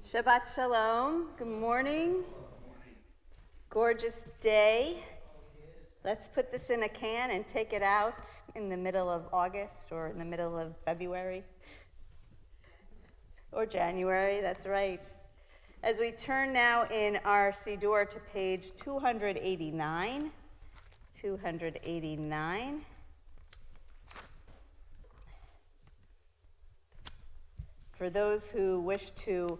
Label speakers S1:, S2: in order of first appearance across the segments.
S1: Shabbat Shalom. Good morning. Gorgeous day. Let's put this in a can and take it out in the middle of August or in the middle of February or January. That's right. As we turn now in our Siddur to page 289. 289. For those who wish to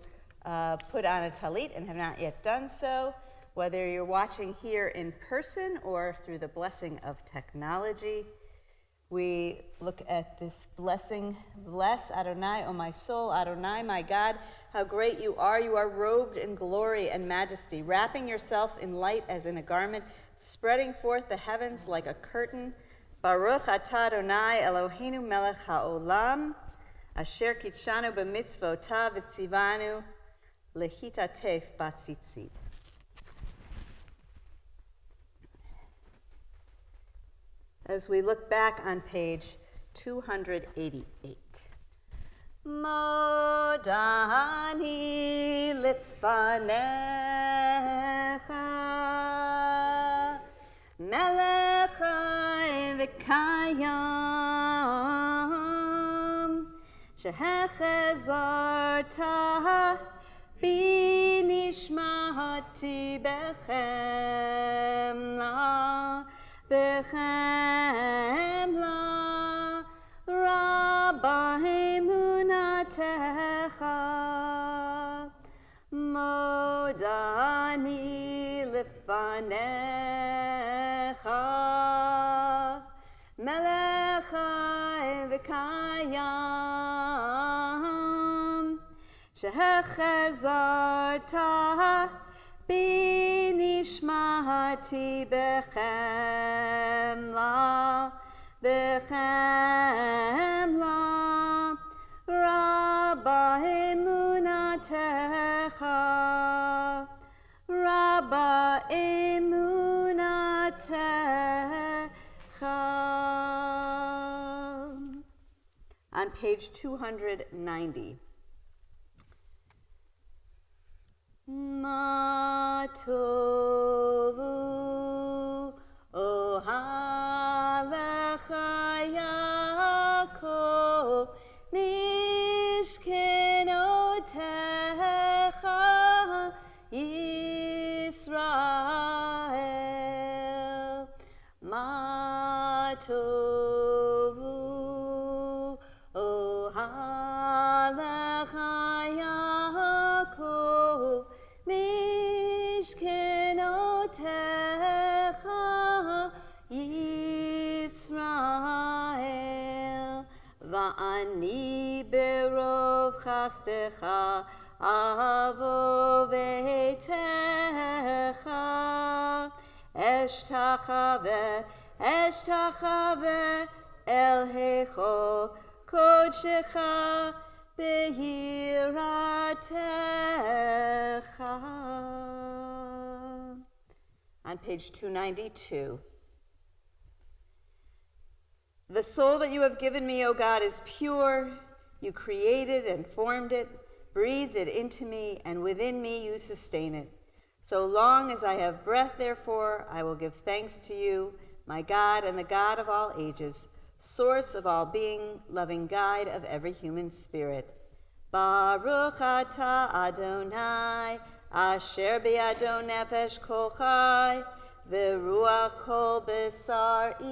S1: put on a talit and have not yet done so, whether you're watching here in person or through the blessing of technology, we look at this blessing. Bless Adonai, O my soul, Adonai, my God, how great you are. You are robed in glory and majesty, wrapping yourself in light as in a garment, spreading forth the heavens like a curtain. Baruch atah Adonai, Eloheinu melech haolam, asher kitshanu b'mitzvotav v'tzivanu lehitatef batzitzit. As we look back on page 288. Modani lifanecha melech v'kayam shehechezarta binishmati bechemla Bechemla Rabba Emunatecha Modani Lifanecha Melecha V'kayam Shehechezarta Binishmati bechemla, bechemla, Rabba emunatecha, Rabba emunatecha. On page 290. Matovu ohalecha Yaakov mishkenotecha Yisrael. Matovu ohalecha Yaakov Mishkenotecha Va'ani berov chastecha avo ve'techa eshtachave el hecho kodshecha behiratecha. On page 292. The soul that you have given me, O God, is pure. You created and formed it, breathed it into me, and within me you sustain it. So long as I have breath, therefore, I will give thanks to you, my God and the God of all ages, source of all being, loving guide of every human spirit. Baruch atah Adonai, asher bi'ado nefesh kol chai, v'ruach kol besar ish.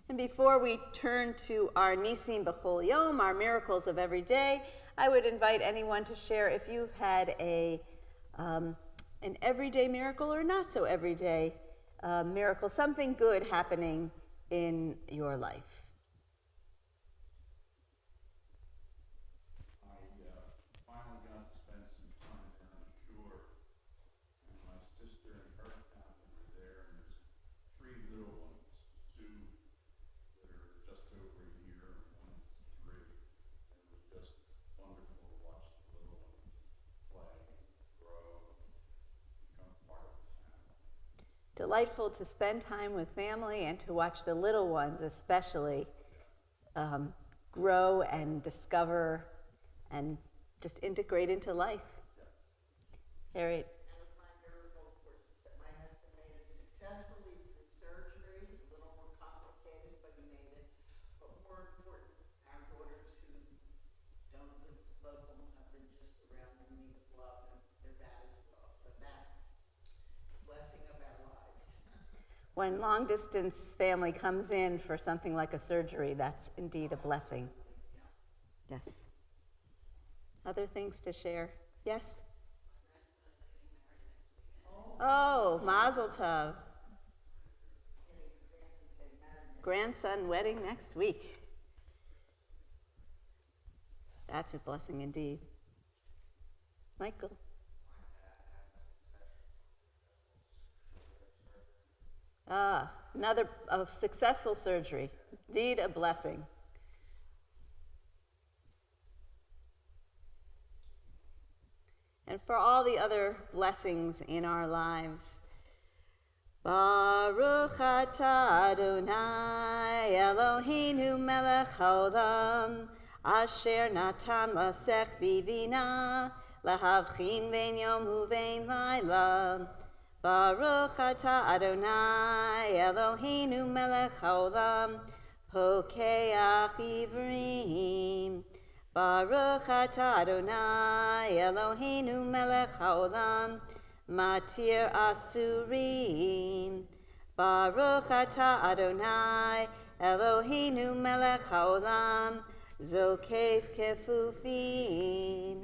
S1: And before we turn to our Nisim B'chol Yom, our miracles of every day, I would invite anyone to share if you've had an everyday miracle or not so everyday miracle, something good happening in your life.
S2: I finally got to spend some time down in Shore, and my sister and her family were there, and there's 3 little ones, 2 that are just over a year, and 1 that's 3. And it was just wonderful to watch the little ones play and grow and become part of the family.
S1: Delightful to spend time with family and to watch the little ones especially grow and discover and just integrate into life. Harriet.
S3: And with my miracle, of course, that my husband made it successfully through surgery, a little more complicated, but he made it. But more important, our daughters who don't live local have been just around them need of love, and their dad as well. So that's the blessing of our lives.
S1: When long distance family comes in for something like a surgery, that's indeed a blessing. Yes. Other things to share? Yes? Oh, Mazel Tov. Grandson wedding next week. That's a blessing indeed. Michael. Another successful surgery. Indeed a blessing. And for all the other blessings in our lives. Baruch atah Adonai Eloheinu melech haolam asher natan lasech bivina lahavchin vein yom uvein laila. Baruch atah Adonai Eloheinu melech haolam pokeach ivrim. Baruch atah Adonai Eloheinu melech haolam matir asurim. Baruch atah Adonai Eloheinu melech haolam zokef kefufim.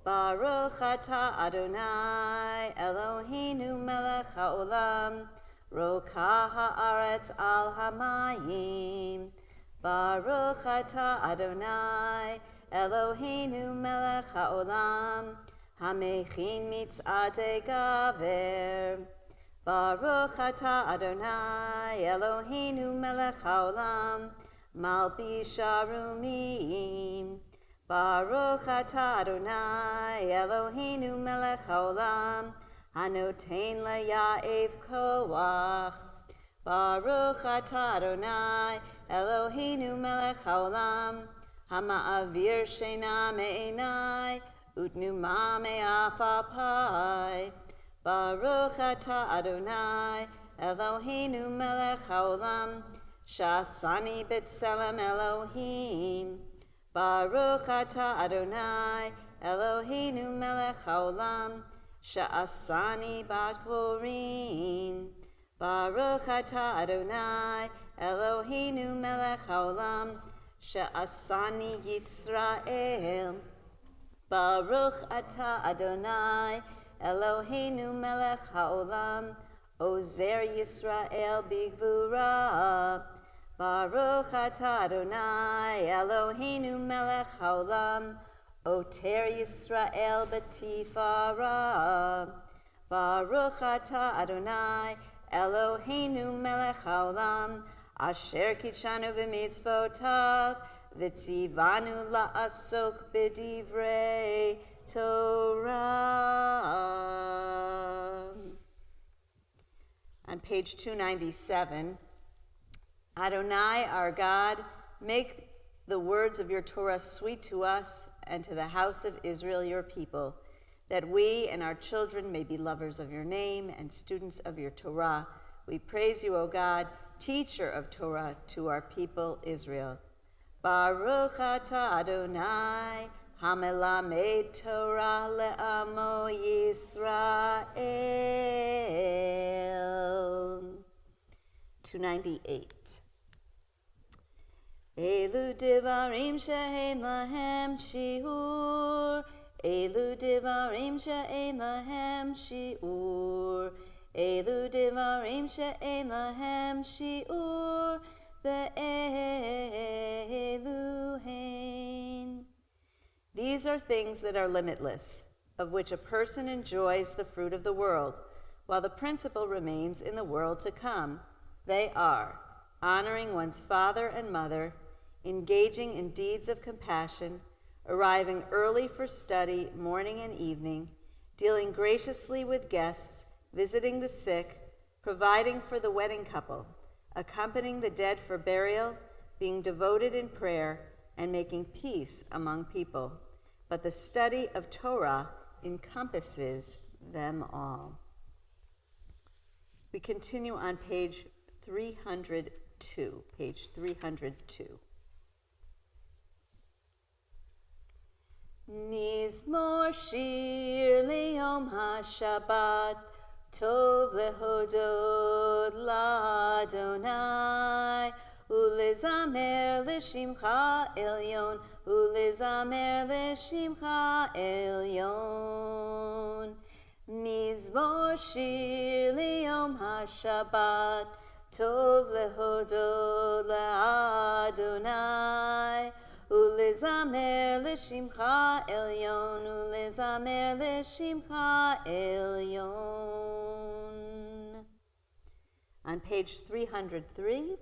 S1: Baruch atah Adonai Eloheinu melech haolam roka haaretz al hamayim. Baruch atah Adonai Eloheinu melech haolam hamechin mitzadei gaver. Baruch atah Adonai Eloheinu melech haolam malbish arumim. Baruch atah Adonai Eloheinu melech haolam hanoten leyaev koach. Baruch atah Adonai Eloheinu melech haolam hama'avir sheina me'enai utnuma me'afapai. Baruch atah Adonai Eloheinu melech haolam shasani b'tselem Elohim. Baruch atah Adonai Eloheinu melech haolam sha'asani bat vorim. Baruch atah Adonai Eloheinu melech haolam sha'asani Yisrael. Baruch atah Adonai Eloheinu melech haolam ozer Yisrael bigvura. Baruch atah Adonai Eloheinu melech haolam, Oter Yisrael b'tifara. Baruch atah Adonai Eloheinu melech haolam, Asher kitshanu b'mitzvotav, v'tzivanu la'asok b'divrei Torah. On page 297, Adonai, our God, make the words of your Torah sweet to us and to the house of Israel, your people, that we and our children may be lovers of your name and students of your Torah. We praise you, O God, teacher of Torah to our people Israel. Baruch atah Adonai, hamelamed Torah le'amo Yisrael. 298. Elu divarim she'ein lahem shi'ur, Elu divarim she'ein lahem shi'ur, Elu divarim she'ein lahem shi'ur, ve'elu hein. These are things that are limitless, of which a person enjoys the fruit of the world, while the principle remains in the world to come. They are honoring one's father and mother, engaging in deeds of compassion, arriving early for study morning and evening, dealing graciously with guests, visiting the sick, providing for the wedding couple, accompanying the dead for burial, being devoted in prayer, and making peace among people. But the study of Torah encompasses them all. We continue on page 302. Page 302. Mizmor shir liyom ha-Shabbat, tov lehodod l'Adonai, ulezamer l'shimcha elyon, ulezamer l'shimcha elyon. Mizmor shir liyom ha-Shabbat, tov lehodod l'Adonai, ulezamer l'shimcha elyon, ulezamer l'shimcha elyon. On page 303,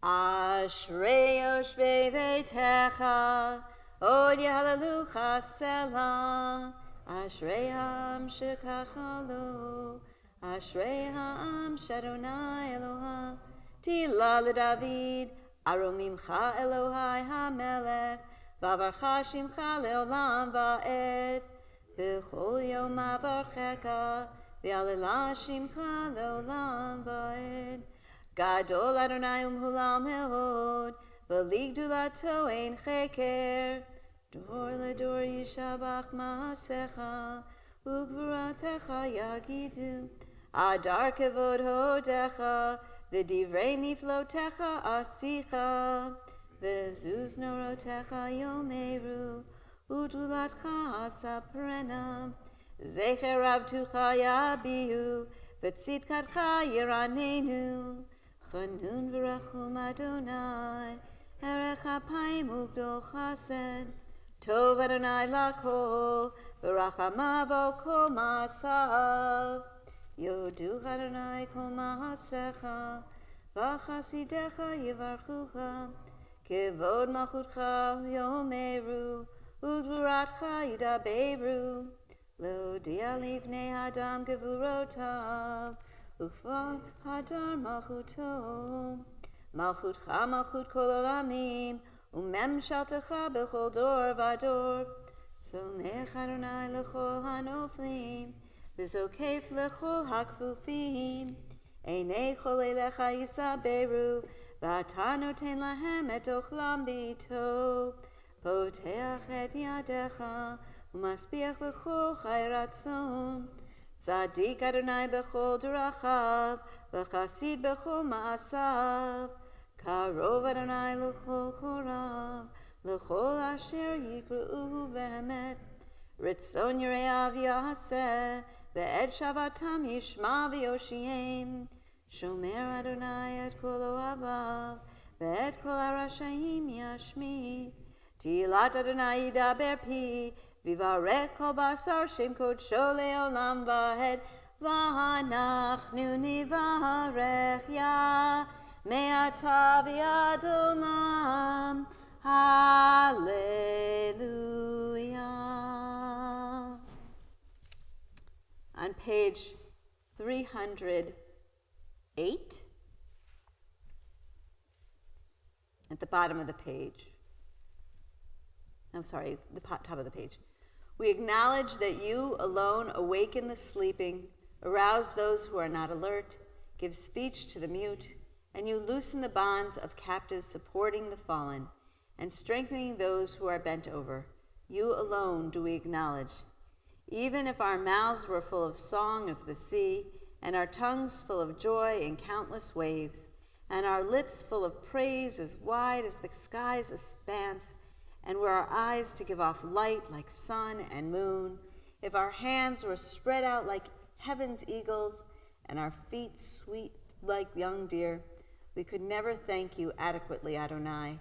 S1: Ashrei yoshvei veitecha, od yehalelucha selah, Ashrei ha'am shekachalu, Ashrei ha'am sh'Adonai Eloha, tila leDavid, aromimcha Elohai hamelech, v'avarcha shimcha leolam va'ed, b'chol yom avarchecha, v'yalila shimcha leolam va'ed. Gadol Adonai umhulam me'od, v'li gdulato ein cheker, dor ledor yishabach ma'asecha, ugvuratecha yagidu, adar kevod hodecha, v'divrei niflotecha asicha, v'zuz norotecha yomeru, udulatcha asaprena, zecher avtucha yabihu, v'tzitkatcha yiranenu, chanun v'rachum Adonai, erech apayim ugdol chesed, tov Adonai lakol, v'rachamav kol ma'asav, yodu Adonai kol ma'asecha, v'chasidecha yivarchucha, kevod malchutcha yomeru, ugvuratcha yidaberu, Lodia livnei Adam gevurotav, ukvar hadar malchuto. Malchutcha malchut kol olamim, umem shaltecha bechol dor vador. Somech Adonai lechol hanoflim, v'zokef lechol hakfufim. Einei chol elecha yisaberu, v'ata noten lahem et ochlam bito. Poteach et yadecha, umaspiach b'chol chai ratzon. Tzadik Adonai b'chol derachav, v'chasid b'chol ma'asav. Karov Adonai l'chol korav, l'chol asher yikru'uhu v'emet. Ritzon yireav yaseh, ve'ed shavatam yishma v'yoshiem. Shomer Adonai et kol oavav, ve'et kol harashaim yashmi. Tilat Adonai yidaber pi, vivarech kol basar shem kodsho le'olam va'ed, v'anachnu nivarech ya, me'ata v'ad olam. Hallelujah. On page 308, at the bottom of the page, I'm sorry, the top of the page. We acknowledge that you alone awaken the sleeping, arouse those who are not alert, give speech to the mute, and you loosen the bonds of captives, supporting the fallen, and strengthening those who are bent over. You alone do we acknowledge. Even if our mouths were full of song as the sea, and our tongues full of joy in countless waves, and our lips full of praise as wide as the sky's expanse, and were our eyes to give off light like sun and moon, if our hands were spread out like heaven's eagles, and our feet sweet like young deer, we could never thank you adequately, Adonai,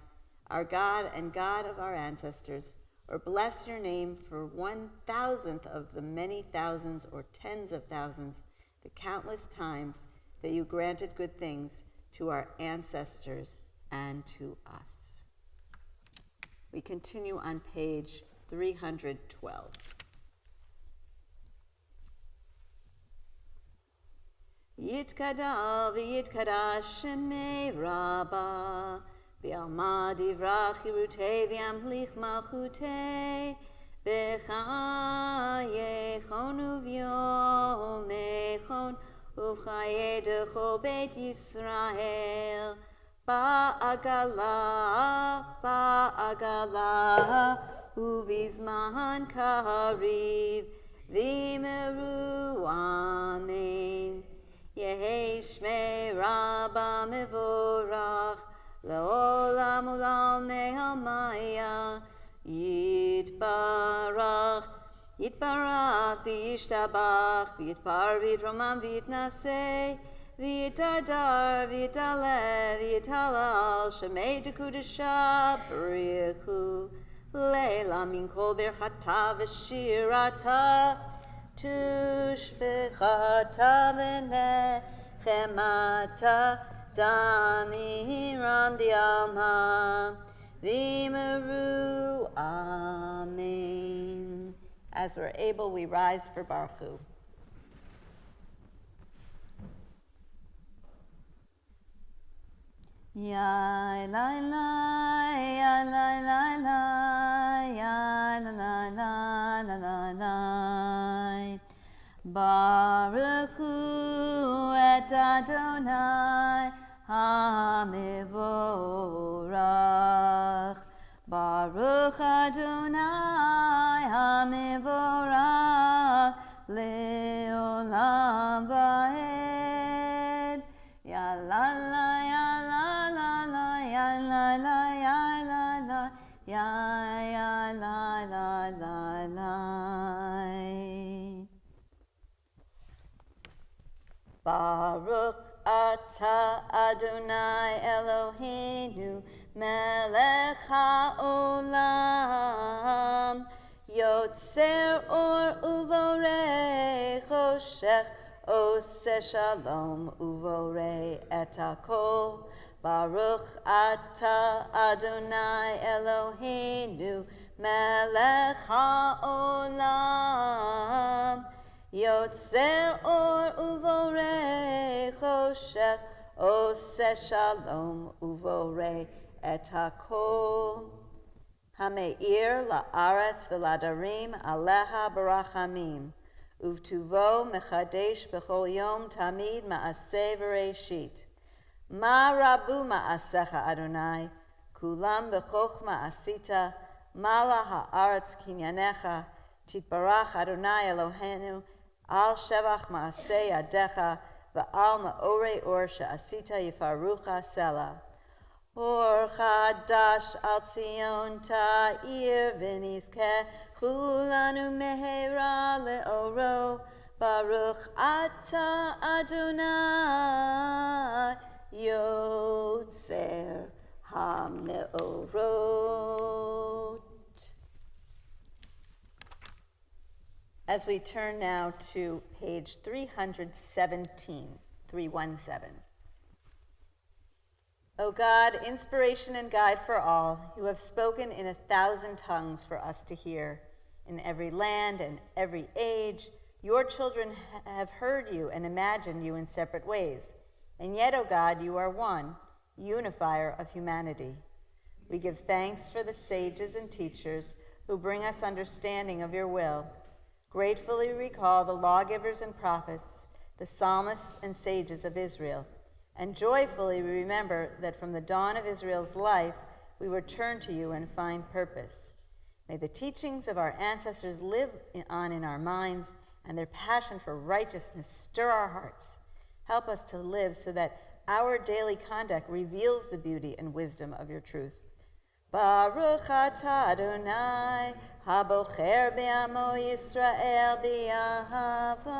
S1: our God and God of our ancestors, or bless your name for 1,000th of the many thousands or tens of thousands, the countless times that you granted good things to our ancestors and to us. We continue on page 312. Yitkadal v'yitkadash shemei Rabbah, v'yalma divrach yirutei v'yamlich malchutei, v'chayechon uv'yomechon uv'chayei dechol beit Yisrael, ba'agala, uv'izman kariv, v'meru amen. Yehi shmei Rabbah mevorach, le'olam ulam ne'amaya, yitbarach v'yishtabach, v'yitpar v'yitromam v'yitnaseh, v'yitadar v'yitale v'yitalal, shemei dekudesha b'richu, le'la min kol berchata v'shirata, tushbechata v'nechemata, damiram di'alma, v'meru amen. As we're able, we rise for Baruch Hu. Ya la la, ya la la la, ya la la la la la la. Baruch Hu et Adonai HaMevorach. Baruch Adonai HaMevorach le'olam va'ed. Ya la la, ya la la la, ya la la, ya la la, ya la la la la. Baruch Ata Adonai Eloheinu Melech HaOlam, Yotzer Or Uvorei Choshech, Oseh Shalom Uvorei Et HaKol. Baruch Ata Adonai Eloheinu Melech HaOlam, Yotzer Or Uvorei Choshech, Oseh Shalom Uvorei Et HaKol. Hameir la'aretz v'ladarim aleha barachamim, uvtuvo mechadesh b'chol yom tamid ma'aseh v'reishit. Ma rabu ma'asecha Adonai, kulam b'chochma asita, mala ha'aretz kinyanecha, titbarach Adonai Eloheinu, al shevach ma'aseh yadecha, v'al ma'orei or she'asita yifarucha selah. Or chadash al Tzion ta'ir v'nizkeh chulanu mehera le'oro, Baruch Ata Adonai Yotzer HaMeorot. As we turn now to page 317. O God, inspiration and guide for all, you have spoken in 1,000 tongues for us to hear. In every land and every age, your children have heard you and imagined you in separate ways. And yet, O God, you are one, unifier of humanity. We give thanks for the sages and teachers who bring us understanding of your will. Gratefully recall the lawgivers and prophets, the psalmists and sages of Israel, and joyfully remember that from the dawn of Israel's life, we were turned to you and find purpose. May the teachings of our ancestors live on in our minds, and their passion for righteousness stir our hearts. Help us to live so that our daily conduct reveals the beauty and wisdom of your truth. Baruch atah Adonai, habocher be'amo Yisrael b'ahava.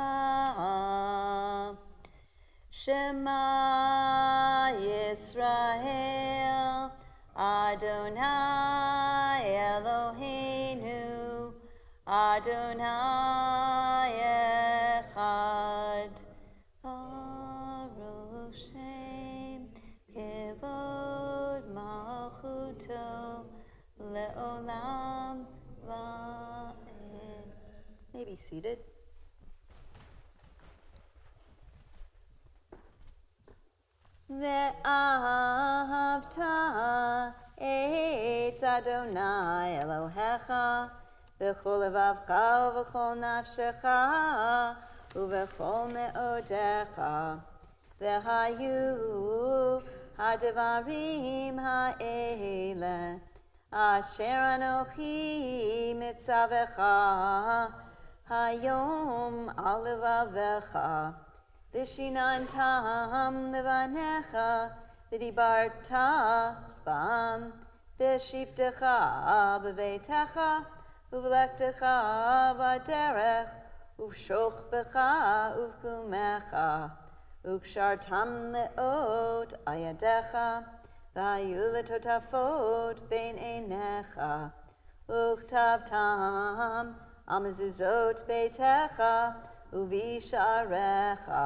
S1: Shema Yisrael, Adonai Eloheinu, Adonai Echad. Baruch Shem Kevod Malchuto Le'olam Va'ed. May be seated. Ve'ahavta et Adonai Elohecha v'chol levavcha u'v'chol nafshecha u'v'chol me'odecha ve'hayu ha'devarim ha'ele asher anochi mitzavecha hayom al levavecha Vishinantam levanecha, vidibarta bam, vishiptecha bevetecha, uvlektecha vaderech, uvshochbecha uvkumecha, ukshartam leot ayadecha, vayuletotafot ben enecha, uktavtam amazuzot betecha, Uvisharecha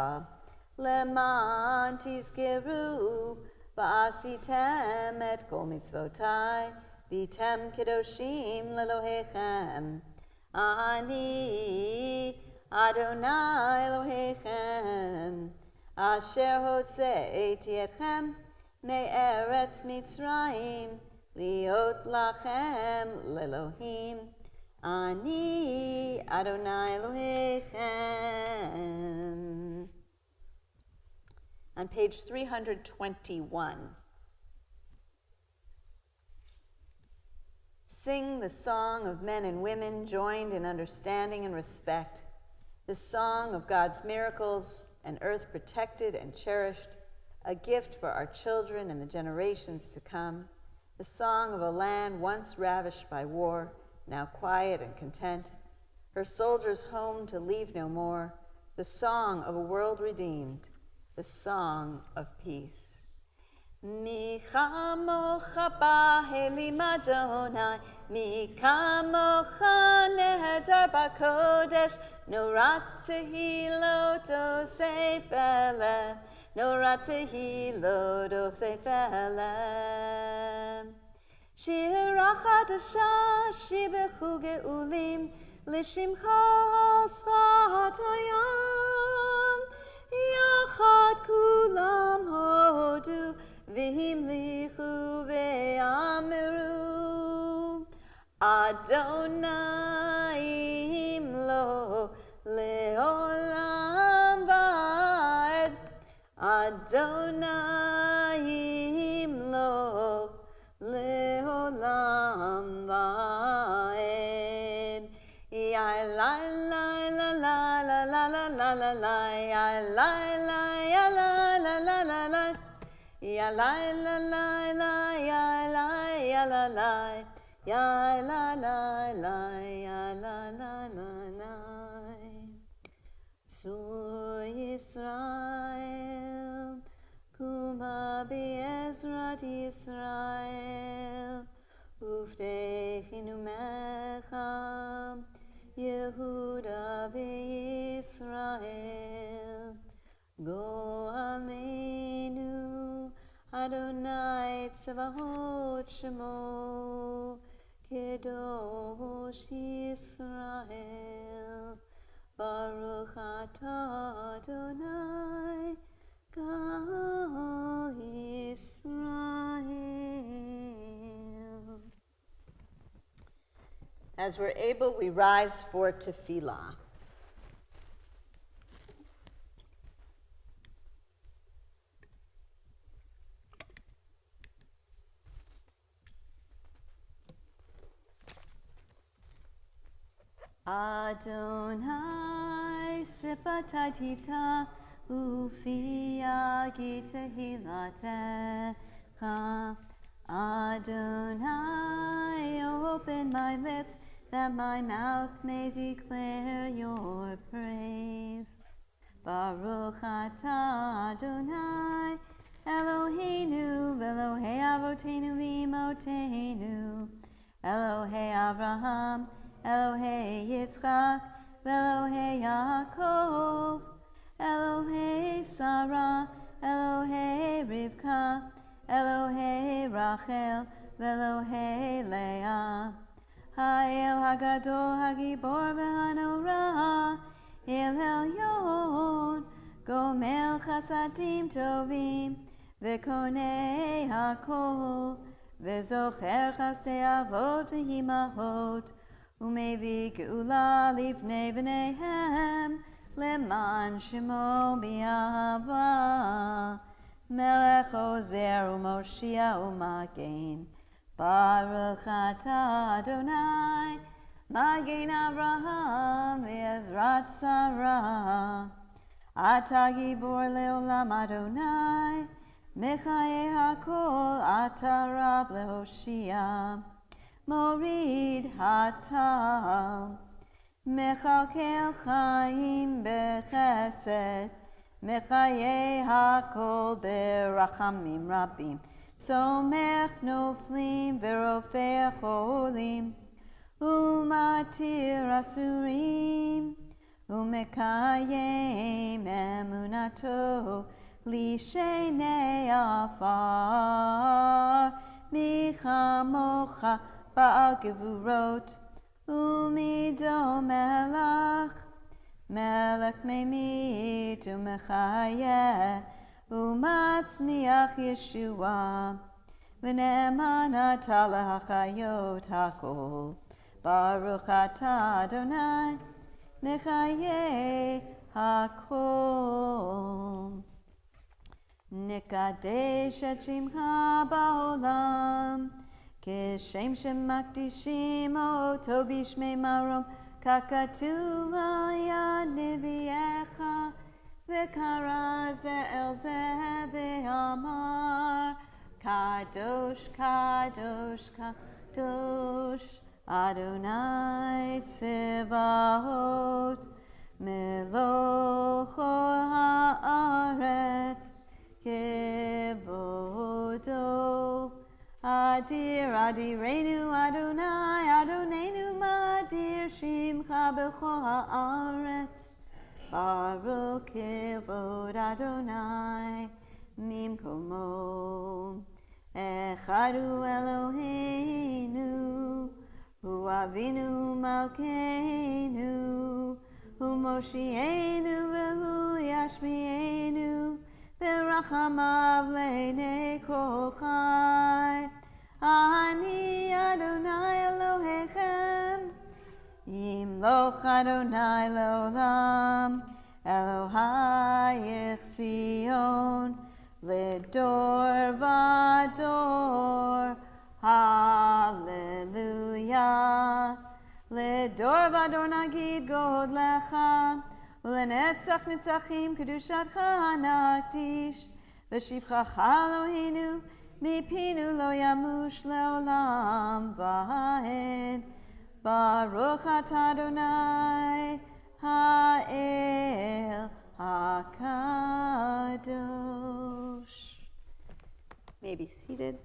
S1: leman tizkeru va'asitem et kol mitzvotai vitem kedoshim lelohechem ani Adonai Elohechem asher hotzeiti etchem me'eretz Mitzrayim liot lachem lelohim Ani Adonai Elohechem. On page 321. Sing the song of men and women joined in understanding and respect, the song of God's miracles, an earth protected and cherished, a gift for our children and the generations to come, the song of a land once ravished by war, now quiet and content, her soldiers home to leave no more, the song of a world redeemed, the song of peace. Mi chamocha b'helim Adonai, mi kamocha nehedar b'kodesh, norat tehilot osei felem, norat tehilot osei felem. Shira chadasha shibechu geulim lishimcha sfat hayam yachad kulam hodu v'himlichu ve'ameru Adonai imlo leolam va'ed Adonai imlo leolam va'ed. Ya la la la la la la la la la la. Ya la la ya la la la la la. Ya la la la la ya la ya la la. Ya la la la ya la la la la. Sur Yisrael, Kuma Be'ezrat Yisrael, Uvdechinu Mecha, Yehuda Ve'Yisrael, Go Aleinu, Adonai Tzevahot Shemo, Kedosh Yisrael, Baruch Atah Adonai, Gal Yisrael. As we're able, we rise for tefillah. Adonai sifatai tifta ufi yagi tehilatecha. Adonai, open my lips that my mouth may declare your praise. Baruch atah Adonai, Eloheinu, Elohei Avotenu v'Imotenu, Elohei Avraham, Elohei Yitzchak, Elohei Yaakov, Elohei Sarah, Elohei Rivka, Elohei Rachel, Elohei Leah. Ha'el Hagadol Hagibor v'Hanora, El Elyon, Gomel Chasadim Tovim, V'Konei Hakol, V'Zocher Chasdei Avot v'Himahot, Umevi Geula Livnei V'neihem, Leman Shemo B'Yahava, Melech Ozer U'Moshia U'Magen, Baruch atah Adonai, Magen Avraham V'Ezrat Sarah, Atah Gibor Leolam Adonai, Mechaye HaKol, Atah Rab Lehoshia, Morid Hatal, Mechalkel Chaim Bechesed, Mechaye HaKol Berachamim Rabim, Somech Noflim Verofeh Cholim, Umatir Asurim, Umekayem Emunato, Lishenei Afar, Michamocha Ba'al Gevurot, Umido Melach, Melech Memit Umechayeh, Umatzmiach Yeshua, V'ne'eman atah lahachayot hakol, Baruch atah Adonai, Mechayeh hakol. Nikadesh et shimcha ba'olam, Kishem shemakdishim oto bishmei marom, Kakatuv al yad neviecha, V'kara ze'el zeh v'amar, Kadosh, Kadosh, Kadosh, Adonai Tzevahot, Meloch ha'aretz, Kevodo. Adir, Adirenu, Adonai, Adonenu, Madir, Shimcha b'chol ha'aretz, Baruch Kevod Adonai, Mimkomo. Echadu Eloheinu, Hu Avinu Malkeinu, Hu Moshienu v'Hu Yashmienu, V'rachamav le'nei kol chai. Ani Adonai Elohechem, Yimloch Adonai le'olam, Elohayich Zion, L'dor v'dor, Hallelujah. L'dor v'dor nagid god lecha, U'lenetzach netzachim kedushatcha nakdish, V'shivchacha Eloheinu, mipinu lo yamush le'olam v'ed. Baruch atah Adonai, Ha'el HaKadosh. May be seated.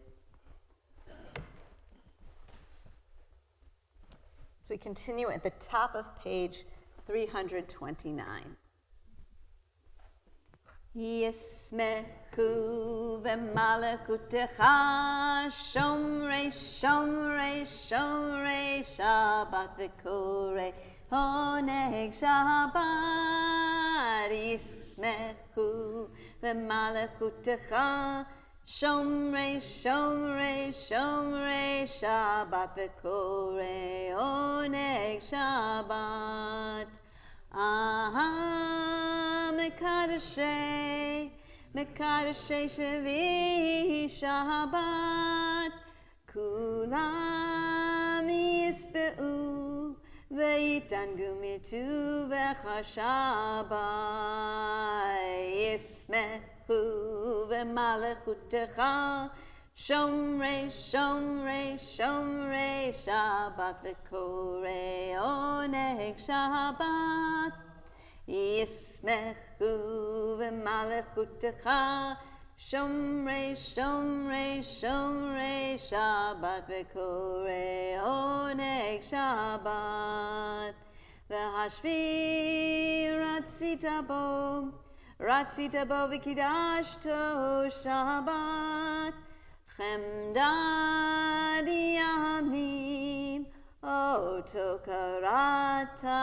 S1: As we continue at the top of page 329. Yismechu v'malekutecha shomrei shomrei shomrei Shabbat v'korei oneg Shabbat. Yismechu v'malekutecha shomrei shomrei shomrei Shabbat v'korei oneg Shabbat. Mekadashei, Mekadashei Shavi Shabbat, Kulam Yisbe'u, Ve'yitangu mitu Vecha Shabbat, Yismechu Ve'malechutecha, Shomrei, Shomrei, Shomrei Shabbat V'korei oneg Shabbat. Yismechu v'malechutecha Shomrei, Shomrei, Shomrei Shabbat v'korei oneg Shabbat. V'hashvi ratzita bo v'kidashto Shabbat. Chemdad yamim Oto karata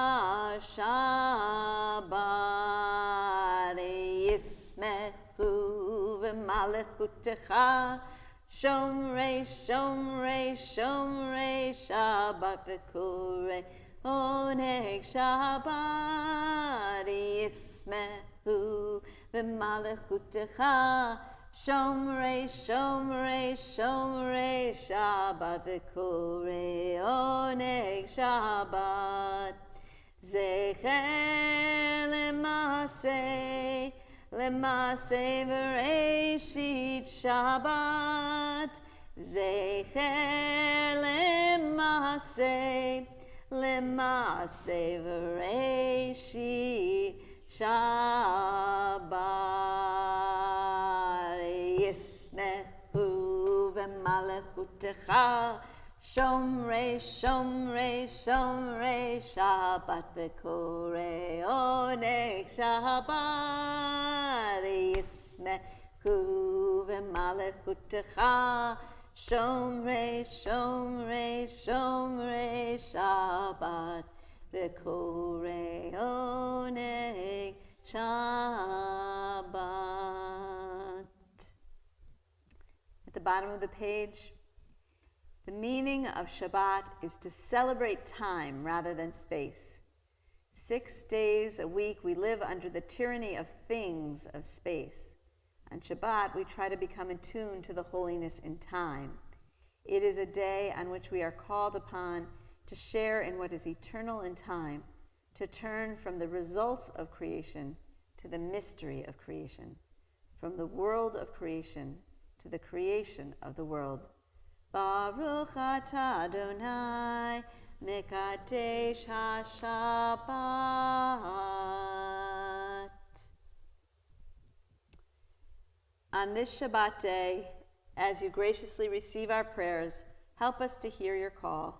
S1: Shabbat. Yismechu v'malechutecha Shomrei, Shomrei, Shomrei Shabbat v'korei oneg Shabbat. Yismechu v'malechutecha Shomrei, Shomrei, Shomrei Shabbat v'korei oneg Shabbat. Zecher lemasei, lemasei v'reishit Shabbat. Zecher lemasei, lemasei v'reishit Shabbat. Yismechu v'malechutecha Shomrei, Shomrei, Shomrei Shabbat v'korei oneg Shabbat. Yismechu v'malechutecha Shomrei, Shomrei, Shomrei Shabbat v'korei oneg Shabbat. At the bottom of the page, the meaning of Shabbat is to celebrate time rather than space. 6 days a week we live under the tyranny of things, of space. On Shabbat, we try to become attuned to the holiness in time. It is a day on which we are called upon to share in what is eternal in time, to turn from the results of creation to the mystery of creation, from the world of creation to the creation of the world. Baruch atah Adonai, Mekadesh HaShabbat. On this Shabbat day, as you graciously receive our prayers, help us to hear your call.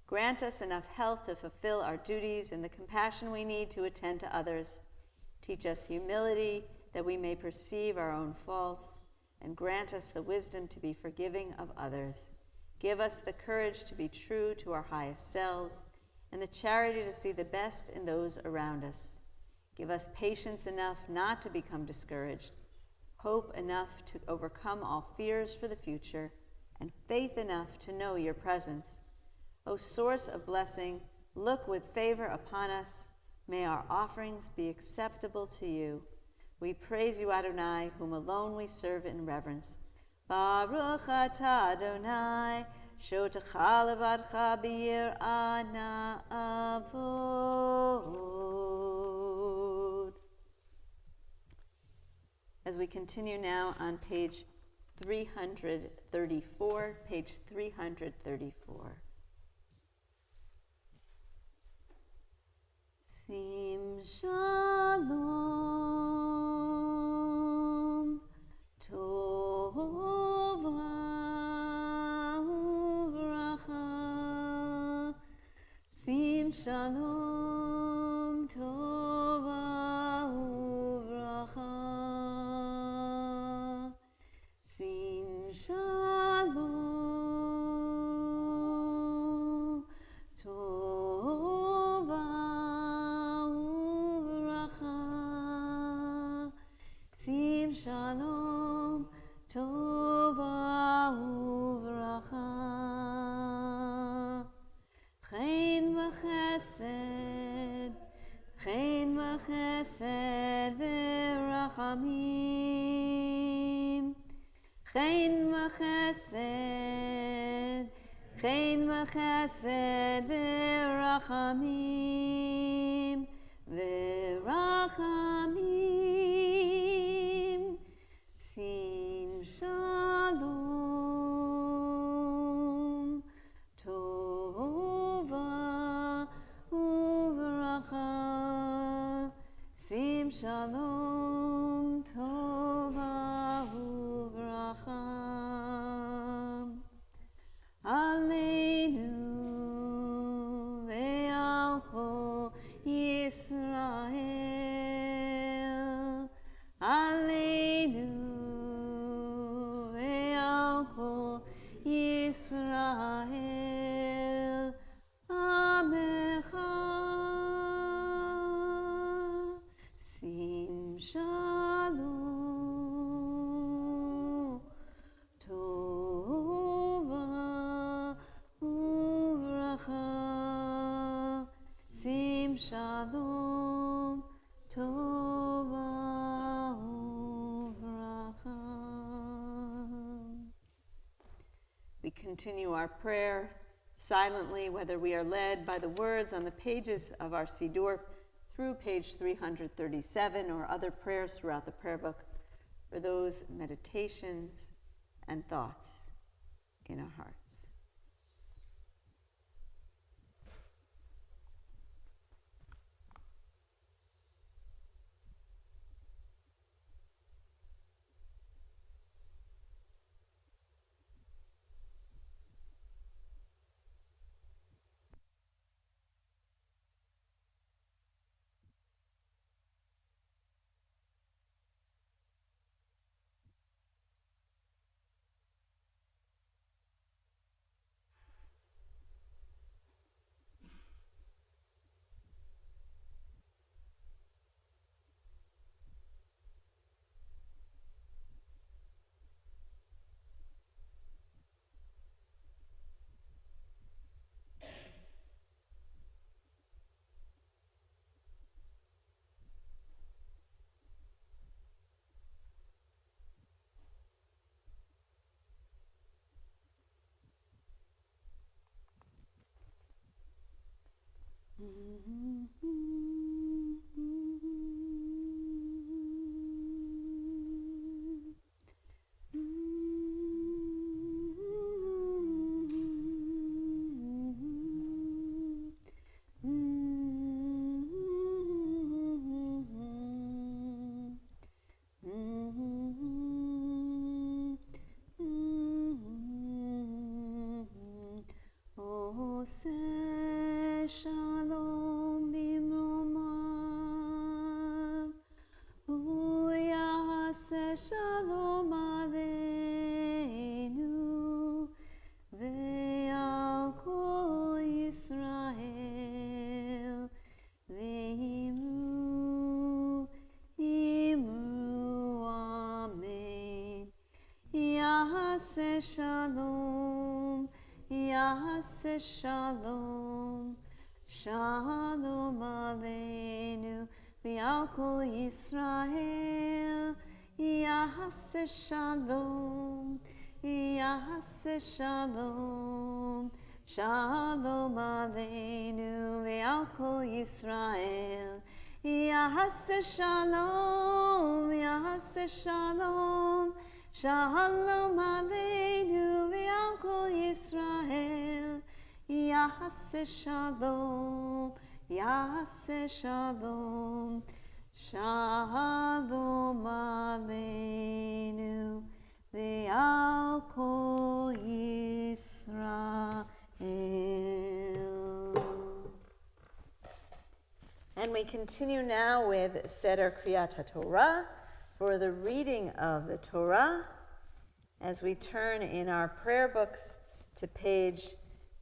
S1: Grant us enough health to fulfill our duties and the compassion we need to attend to others. Teach us humility that we may perceive our own faults, and grant us the wisdom to be forgiving of others. Give us the courage to be true to our highest selves and the charity to see the best in those around us. Give us patience enough not to become discouraged, hope enough to overcome all fears for the future, and faith enough to know your presence. O source of blessing, look with favor upon us. May our offerings be acceptable to you. We praise you, Adonai, whom alone we serve in reverence. Baruch atah Adonai, shotecha levadcha b'yir'ah na'avod. As we continue now on page 334, page 334. Sim Shalom Tova Uvracha Sim Shalom Tova Uvracha Sim Shalom Tova Uvracha Sim Shalom Tova Uvracha Chen v'chesed v'rachamim Chen v'chesed v'rachamim Sim Shalom Tova Uvracha Sim Shalom Tova Uvracha Aleinu ve'al kol Yisrael Aleinu ve'al kol Yisrael Amecha Sim Shalom Tova Uvracha Sim Shalom Tova Uvracha. We continue our prayer silently, whether we are led by the words on the pages of our Siddur through page 337 or other prayers throughout the prayer book, for those meditations and thoughts in our hearts. Shalom bimromav, uyase shalom aleinu, ve'al kol Yisrael, ve'imru, imru, amen. Yase shalom, Yase shalom, shalom aleinu, ve'al kol Yisrael. Yase shalom, Yase shalom, shalom aleinu, ve'al kol Yisrael. Yase shalom, Yase shalom, shalom aleinu, ve'al kol Yisrael. Yase shalom, Yaseh Shalom, Shalom Aleinu, Ve'al Kol Yisrael. And we continue now with Seder Kriyat HaTorah for the reading of the Torah as we turn in our prayer books to page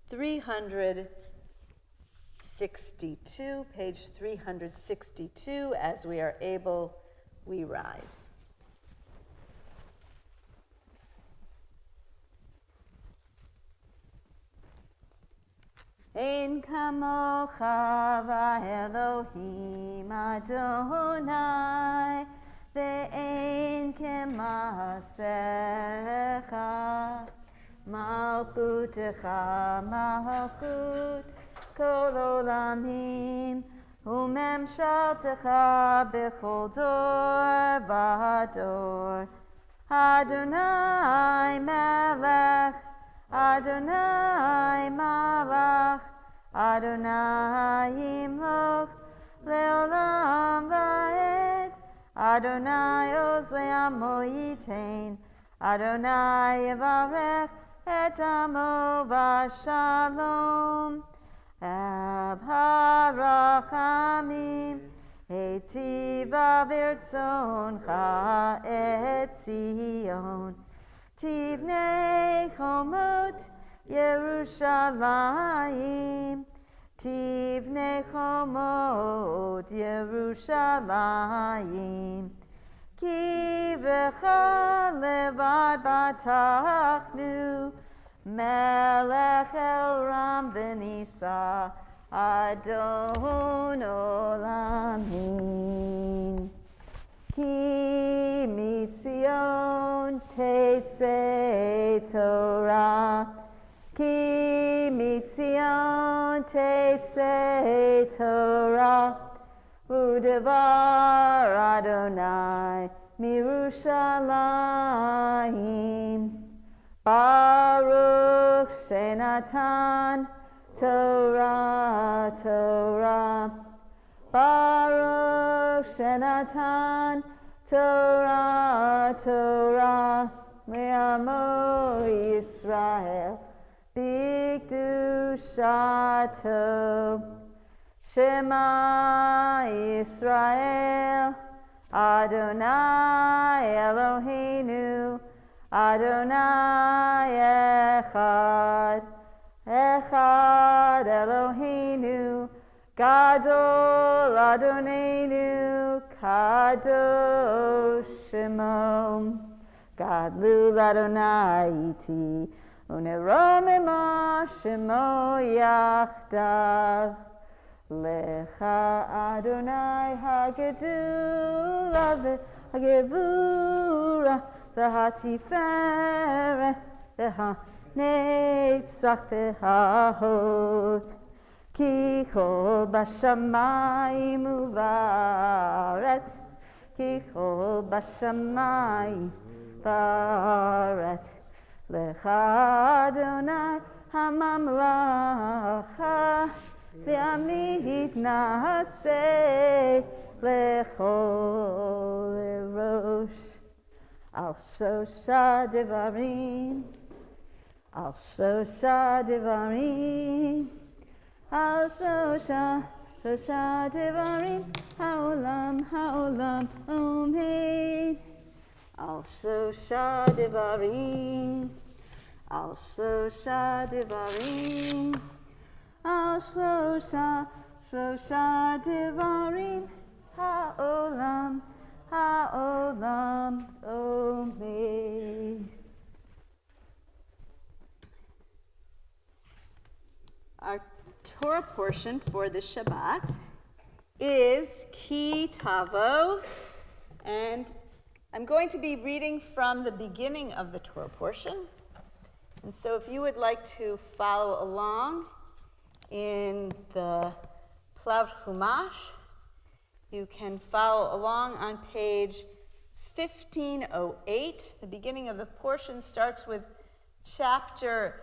S1: 362. Page 362, as we are able, we rise. Ein kamocha va'Elohim Adonai, ve'ein kemasecha, malchutecha malchut kol olamim, umemshaltecha bechol dor v'dor. Adonai melech, Adonai malach, Adonai yimloch leolam va'ed, Adonai oz le'amo yitain, Adonai yevarech et amo v'shalom. Ab harachamim etiva v'irtzoncha et Zion, Tivnei chomot Yerushalayim, Tivnei chomot Yerushalayim, Ki v'cha levad batachnu, Melech el-ram v'nisa, Adon olamim. Ki mitzion tetzei Torah, Ki mitzion tetzei Torah, Udevar Adonai mirushalayim. Baruch shenatan Torah, Torah, Baruch shenatan Torah, Torah, me'amo Yisrael, b'kedushato. Shema Yisrael, Adonai Eloheinu, Adonai echad, echad Eloheinu, Gadol Adonenu, Kadosh Shemo. Gadlu Adonai iti, uneromema Shemo yachdav. Lecha Adonai hagedula v'hagevura v'hatiferet v'hanetzach v'hahod. Ki chol b'shamayim u'ba'aretz, Ki chol b'shamayim u'ba'aretz. Lecha Adonai hamamlacha, V'amid na'aseh lechol erosh. Al shosha devarim, al shosha devarim, al shosha devarim, ha'olam omed. Al shosha devarim, al shosha devarim, Al shosha devarim, ha'olam omed. Our Torah portion for the Shabbat is Ki Tavo, and I'm going to be reading from the beginning of the Torah portion. And so if you would like to follow along in the Plav Chumash, you can follow along on page 1508. The beginning of the portion starts with chapter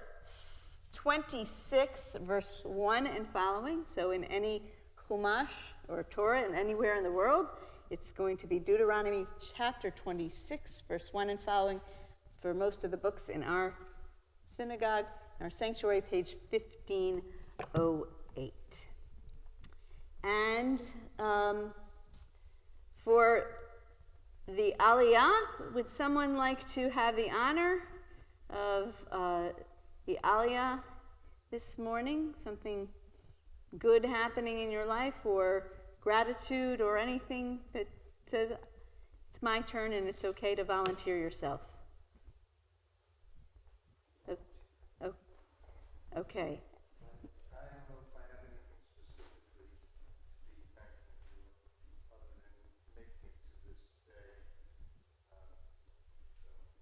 S1: 26, verse 1 and following. So in any Chumash or Torah anywhere in the world, it's going to be Deuteronomy chapter 26, verse 1 and following, for most of the books in our synagogue, our sanctuary, page 1508. And for the Aliyah, would someone like to have the honor of the Aliyah this morning? Something good happening in your life, or gratitude, or anything that says, it's my turn and it's okay to volunteer yourself? Okay.
S2: I don't know if I have anything specifically to be thankful for, other than making it to this day. So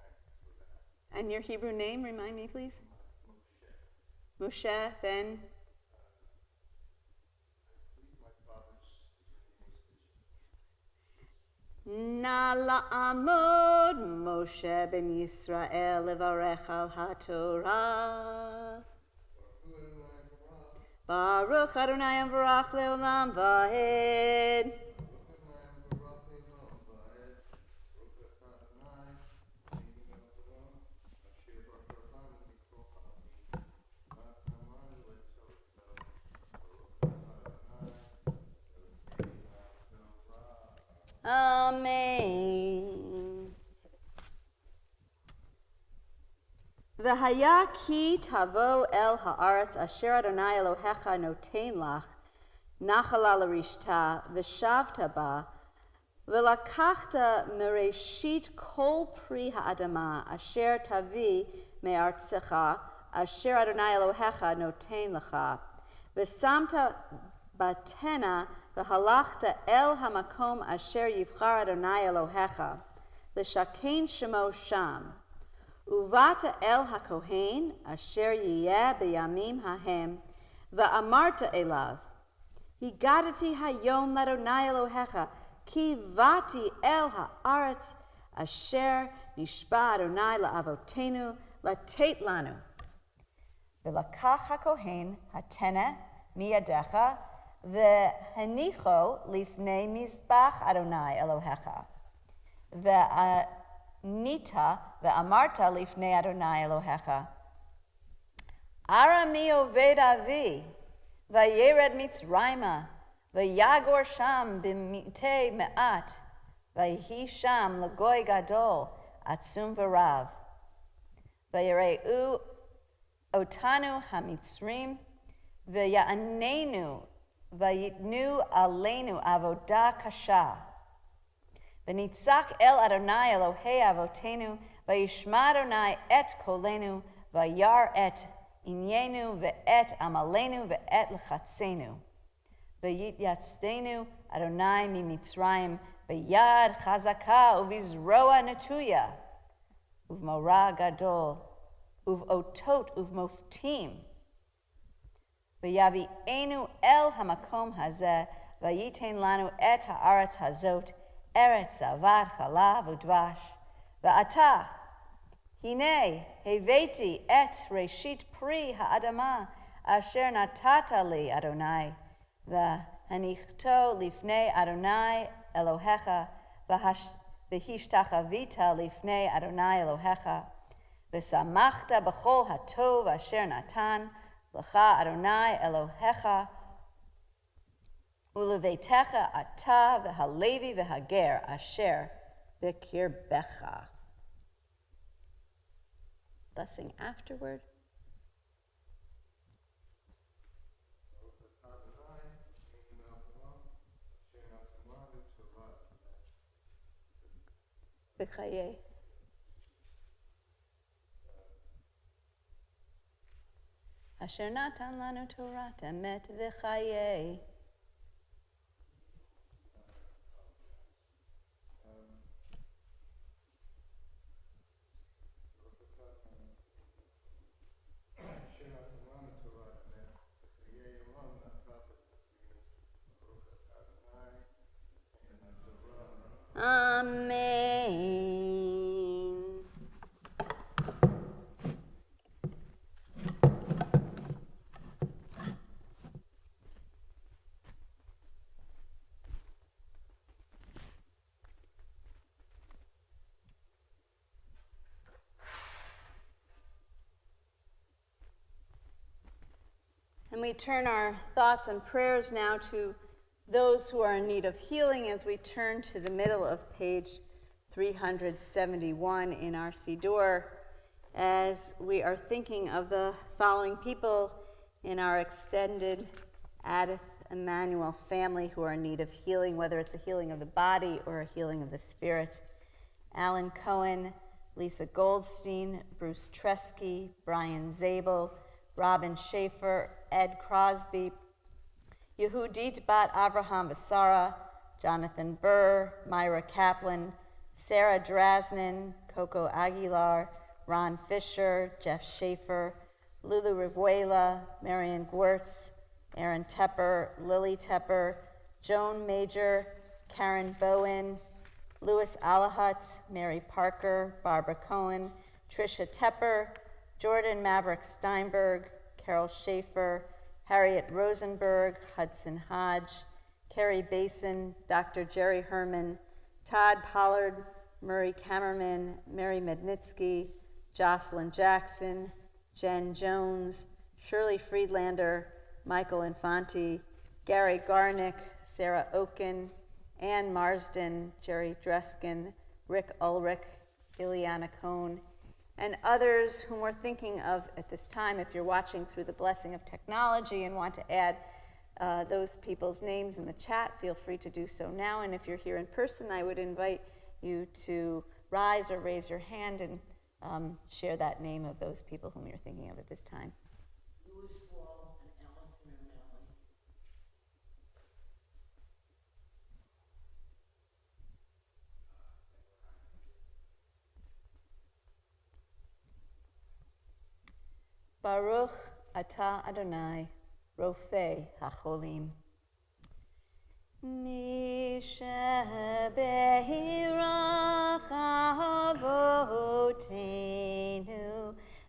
S2: thank you for that.
S1: And your Hebrew name, remind me, please?
S2: Moshe.
S1: Moshe, then?
S2: I believe my father's
S1: Na la'amod Moshe ben Yisrael levarech al haTorah. Baruch Adonai Yisrael leolam va'ed. Amen. V'haya ki tavo el haaretz asher Adonai Elohecha noten lach nachala l'rishta v'shavta ba v'lakachta mereshit kol pri ha'adama asher tavi me'artzecha asher Adonai Elohecha noten lecha v'samta batena v'halachta el hamakom asher yivchar Adonai Elohecha l'shakein shemo sham Uvata el hakohen asher yiyeh b'yamim hahem va'amarta elav higadati hayom l'Adonai Elohecha ki vati el haaretz asher nishba Adonai la'avotenu latet lanu v'lakach hakohen hatene miyadecha v'henicho lifnei mizbach Adonai Elohecha Nita ve'amarta lifnei Adonai Elohecha Arami oved avi vayered mitzrayma vayagor sham b'mitei me'at vayihi sham l'goy gadol atzum v'rav vayireu otanu hamitzrim v'ya'anenu vayitnu aleinu avodah kasha V'nitzak el Adonai Elohei avotenu, v'yishma Adonai et kolenu, v'yar et inyenu, v'et amalenu, v'et lechatzenu. V'yityatztenu Adonai mimitzrayim, v'yad chazaka uvizroa netuya, uvmora gadol, uvotot uvmoftim. V'yavi'enu el hamakom hazeh, v'yiten lanu et haaretz hazot, Eretz avar chalav udvash, va'ata, hine, heveti et reshit pri ha'adama, asher natata li Adonai, v'hanichto lifnei Adonai Elohecha, v'hishtachavita lifnei Adonai Elohecha, v'samachta b'chol hatov asher natan, l'cha Adonai Elohecha, Ulevetecha ata v'halevi v'hager asher b'kirbecha. Blessing afterward. V'chaye. Asher natan lanu Torah emet v'chaye. Amen. And we turn our thoughts and prayers now to those who are in need of healing as we turn to the middle of page 371 in our Siddur, as we are thinking of the following people in our extended Adith Emmanuel family who are in need of healing, whether it's a healing of the body or a healing of the spirit. Alan Cohen, Lisa Goldstein, Bruce Tresky, Brian Zabel, Robin Schaefer, Ed Crosby, Yehudit Bat Avraham Vasara, Jonathan Burr, Myra Kaplan, Sarah Drasnin, Coco Aguilar, Ron Fisher, Jeff Schaefer, Lulu Rivuela, Marion Gwertz, Aaron Tepper, Lily Tepper, Joan Major, Karen Bowen, Louis Alahut, Mary Parker, Barbara Cohen, Tricia Tepper, Jordan Maverick Steinberg, Carol Schaefer, Harriet Rosenberg, Hudson Hodge, Carrie Basin, Dr. Jerry Herman, Todd Pollard, Murray Kammerman, Mary Mednitsky, Jocelyn Jackson, Jen Jones, Shirley Friedlander, Michael Infanti, Gary Garnick, Sarah Oken, Ann Marsden, Jerry Dreskin, Rick Ulrich, Ileana Cohn, and others whom we're thinking of at this time. If you're watching through the blessing of technology and want to add those people's names in the chat, feel free to do so now. And if you're here in person, I would invite you to rise or raise your hand and share that name of those people whom you're thinking of at this time.
S3: Louis Wall and Allison O'Malley.
S1: Baruch Atah Adonai, Rofei HaCholim. Mishe Behirach Avotenu,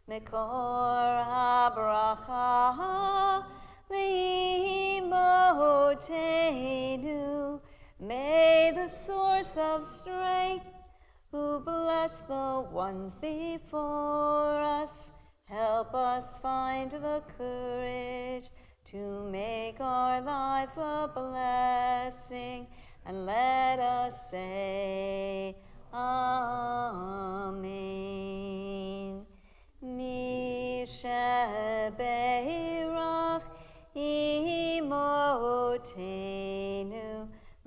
S1: Mekor HaBracha Leimotenu. May the source of strength, who bless the ones before us, help us find the courage to make our lives a blessing, and let us say, Amen. Mishe Beirach Imotenu,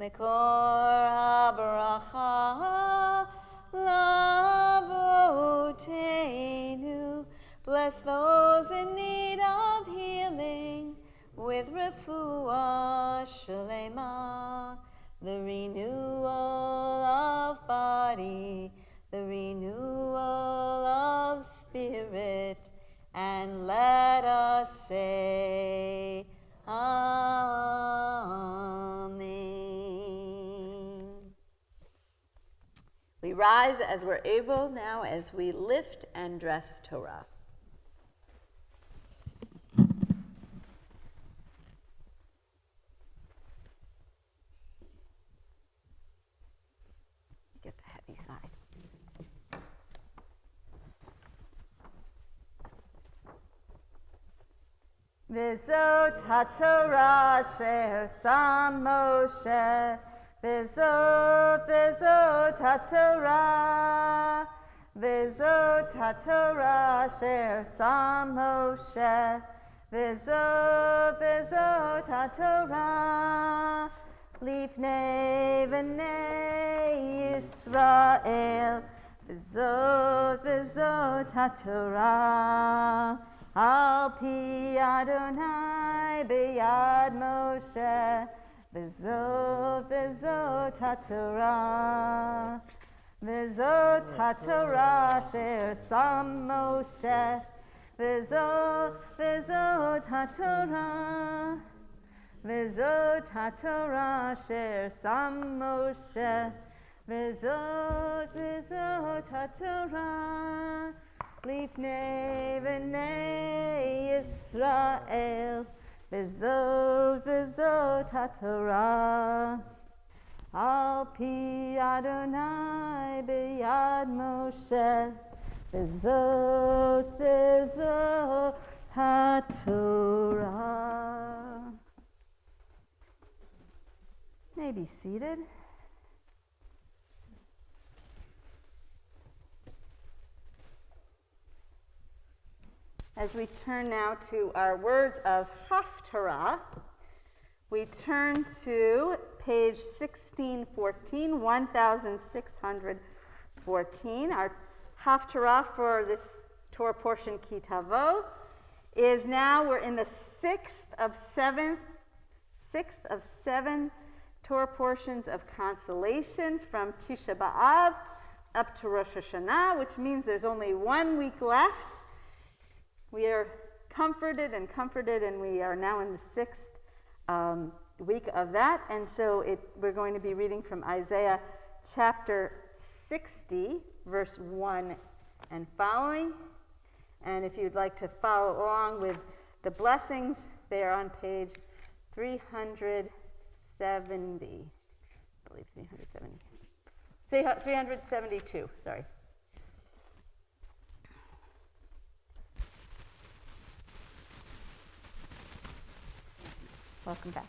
S1: Mekor HaBracha Lavotenu. Bless those in need of healing with refuah shlema, the renewal of body, the renewal of spirit, and let us say, Amen. We rise as we're able now as we lift and dress Torah. Get the heavy side. V'zot haTorah asher sam Moshe, v'zot haTorah, v'zot haTorah asher sam Moshe, v'zot haTorah, lifnei v'nei Yisrael, v'zot haTorah. Al pi Adonai b'yad Moshe, v'zot haTorah, v'zot haTorah asher sam Moshe, v'zot haTorah, v'zot haTorah asher sam Moshe, v'zot haTorah. Lifnei v'nei Yisrael, v'zot haTorah. Al pi Adonai b'yad Moshe, v'zot haTorah. may be seated. As we turn now to our words of Haftarah, we turn to page 1614, 1614. Our Haftarah for this Torah portion, Ki Tavo, is now, we're in the sixth of seven Torah portions of consolation from Tisha B'Av up to Rosh Hashanah, which means there's only 1 week left. We are comforted, and we are now in the sixth week of that. And so we're going to be reading from Isaiah chapter 60, verse 1 and following. And if you'd like to follow along with the blessings, they are on page 370. I believe 370. Say 372, sorry. Welcome back.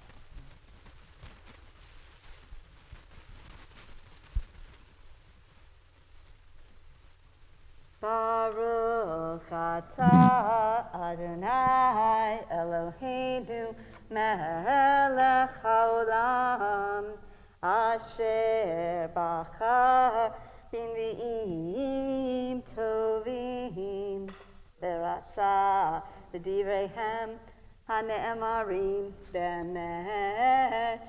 S1: Baruch atah Adonai Eloheinu melech haolam asher bachar b'nvi'im tovim v'ratzah b'divreihem hane'emarim be'emet.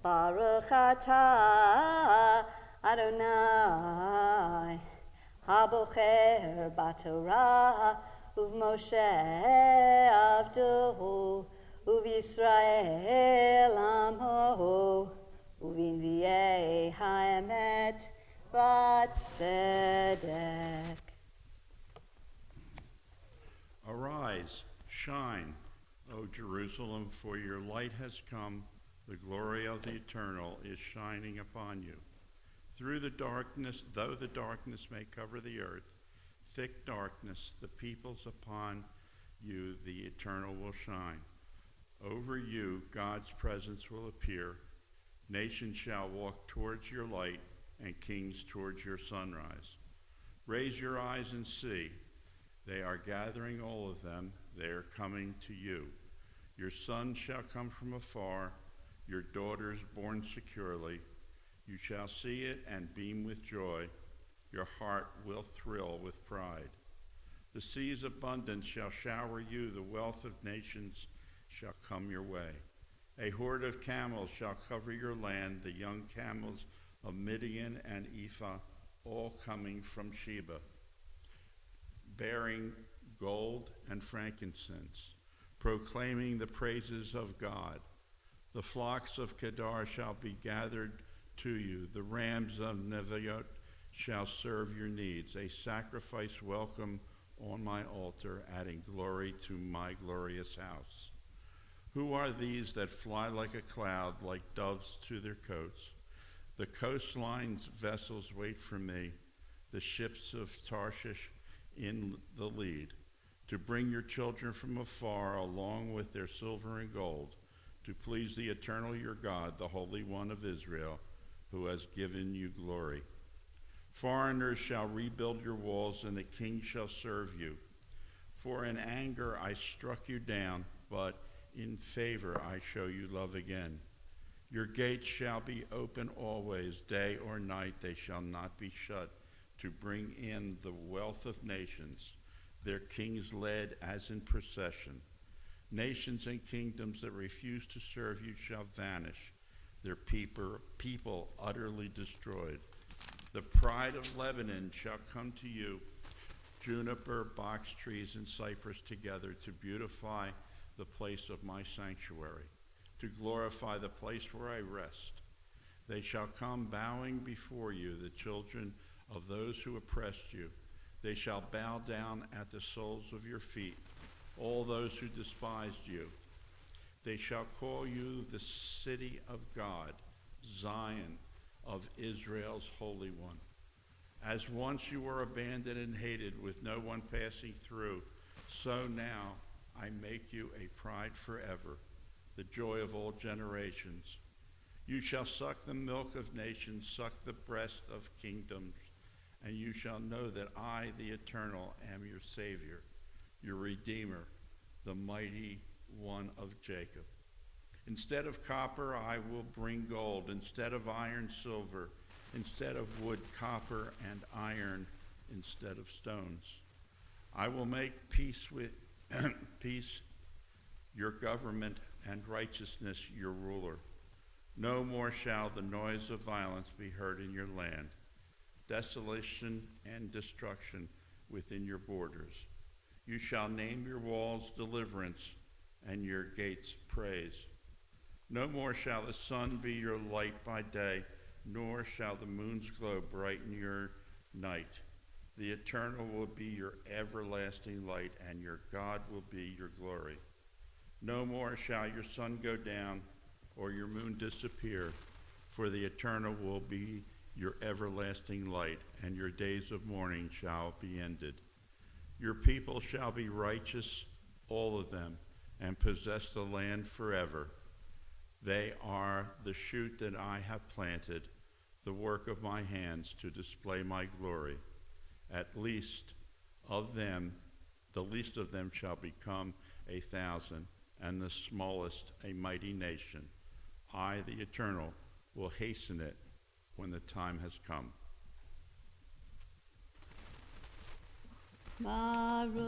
S1: Baruch atah Adonai Habocher b'Torah uv'Moshe avduhu uv'Yisrael amo uv'Nvi'ei ha'emet v'tzedek.
S2: Arise, shine, O Jerusalem, for your light has come. The glory of the Eternal is shining upon you. Through the darkness, though the darkness may cover the earth, thick darkness, the peoples upon you, the Eternal will shine. Over you, God's presence will appear. Nations shall walk towards your light, and kings towards your sunrise. Raise your eyes and see. They are gathering, all of them. They are coming to you. Your sons shall come from afar, your daughters born securely. You shall see it and beam with joy. Your heart will thrill with pride. The sea's abundance shall shower you. The wealth of nations shall come your way. A horde of camels shall cover your land, the young camels of Midian and Ephah, all coming from Sheba, bearing gold and frankincense, proclaiming the praises of God. The flocks of Kedar shall be gathered to you. The rams of Neviot shall serve your needs. A sacrifice welcome on my altar, adding glory to my glorious house. Who are these that fly like a cloud, like doves to their coats? The coastline's vessels wait for me, the ships of Tarshish in the lead, to bring your children from afar along with their silver and gold, to please the Eternal your God, the Holy One of Israel, who has given you glory. Foreigners shall rebuild your walls, and the king shall serve you. For in anger I struck you down, but in favor I show you love again. Your gates shall be open always, day or night they shall not be shut, to bring in the wealth of nations, their kings led as in procession. Nations and kingdoms that refuse to serve you shall vanish, their people utterly destroyed. The pride of Lebanon shall come to you, juniper, box trees, and cypress together, to beautify the place of my sanctuary, to glorify the place where I rest. They shall come bowing before you, the children of those who oppressed you. They shall bow down at the soles of your feet, all those who despised you. They shall call you the city of God, Zion of Israel's Holy One. As once you were abandoned and hated, with no one passing through, so now I make you a pride forever, the joy of all generations. You shall suck the milk of nations, suck the breast of kingdoms, and you shall know that I, the Eternal, am your Savior, your Redeemer, the Mighty One of Jacob. Instead of copper, I will bring gold. Instead of iron, silver. Instead of wood, copper, and iron instead of stones. I will make peace with peace your government, and righteousness your ruler. No more shall the noise of violence be heard in your land, desolation and destruction within your borders. You shall name your walls deliverance, and your gates praise. No more shall the sun be your light by day, nor shall the moon's glow brighten your night. The Eternal will be your everlasting light, and your God will be your glory. No more shall your sun go down, or your moon disappear, for the Eternal will be your everlasting light, and your days of mourning shall be ended. Your people shall be righteous, all of them, and possess the land forever. They are the shoot that I have planted, the work of my hands to display my glory. The least of them shall become 1,000, and the smallest a mighty nation. I, the Eternal, will hasten it when the time has come.
S4: Baruch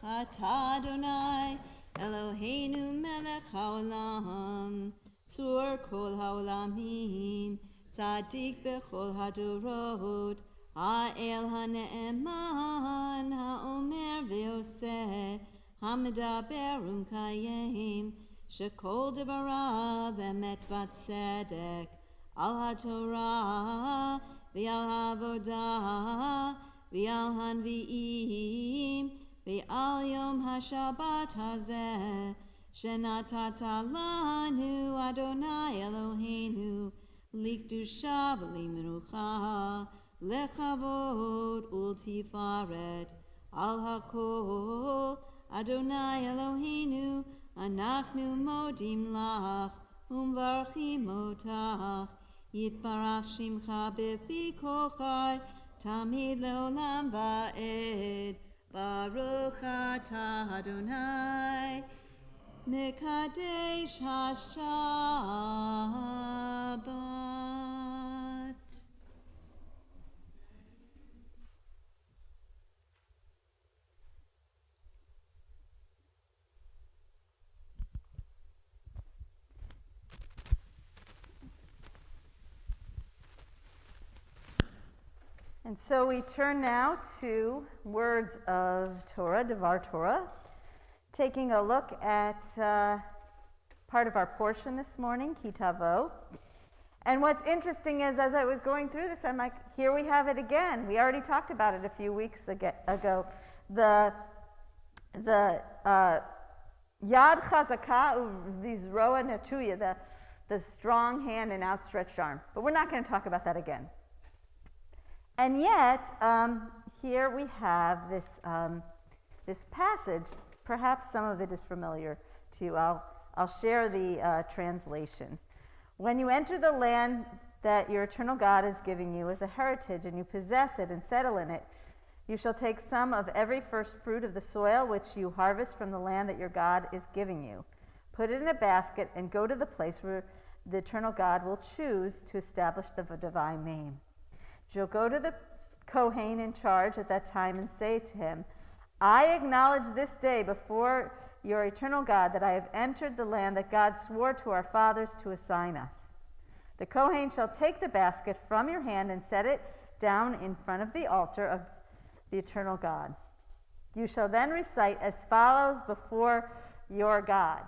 S4: atah Adonai Eloheinu melech haolam tzur kol haolamim tzadik bechol hadorot ha'el ha'ne'eman ha'omer ve'oseh ha'medaber u'mkayim shekol devarav emet v'tzedek al ha'torah v'al ha'avodah v'al hanvi'im v'al yom ha'shabbat hazeh shenatata lanu Adonai Eloheinu likdusha v'limenucha lechavod ultifaret al hakol Adonai Eloheinu anachnu modim lach umvarchim otach yitbarach shimcha b'fi kochai Tamid leolam va'ed Baruch atah Adonai Mekadesh HaShabbat.
S1: And so we turn now to words of Torah, Devar Torah, taking a look at part of our portion this morning, Kitavo. And what's interesting is, as I was going through this, I'm like, here we have it again. We already talked about it a few weeks ago. The Yad Chazakah, these Roa Natuya, the strong hand and outstretched arm. But we're not going to talk about that again. And yet, here we have this passage. Perhaps some of it is familiar to you. I'll share the translation. When you enter the land that your eternal God is giving you as a heritage, and you possess it and settle in it, you shall take some of every first fruit of the soil which you harvest from the land that your God is giving you. Put it in a basket and go to the place where the eternal God will choose to establish the divine name. You'll go to the Kohen in charge at that time and say to him, I acknowledge this day before your eternal God that I have entered the land that God swore to our fathers to assign us. The Kohen shall take the basket from your hand and set it down in front of the altar of the eternal God. You shall then recite as follows before your God.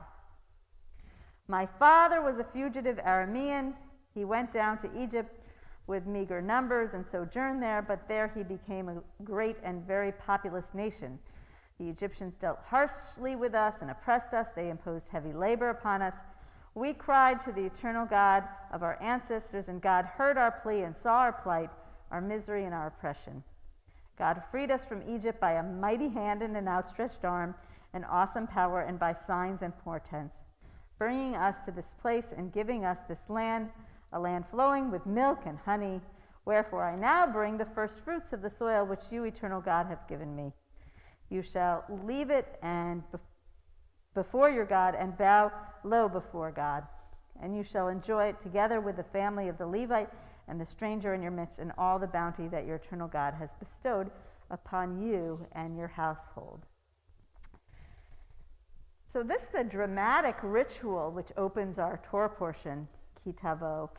S1: My father was a fugitive Aramean. He went down to Egypt with meager numbers and sojourned there, but there he became a great and very populous nation. The Egyptians dealt harshly with us and oppressed us. They imposed heavy labor upon us. We cried to the eternal God of our ancestors, and God heard our plea and saw our plight, our misery and our oppression. God freed us from Egypt by a mighty hand and an outstretched arm, an awesome power, and by signs and portents. bringing us to this place and giving us this land, a land flowing with milk and honey. Wherefore I now bring the first fruits of the soil which you, eternal God, have given me. You shall leave it and before your God and bow low before God. And you shall enjoy it together with the family of the Levite and the stranger in your midst, and all the bounty that your eternal God has bestowed upon you and your household. So this is a dramatic ritual which opens our Torah portion, Ki Tavo.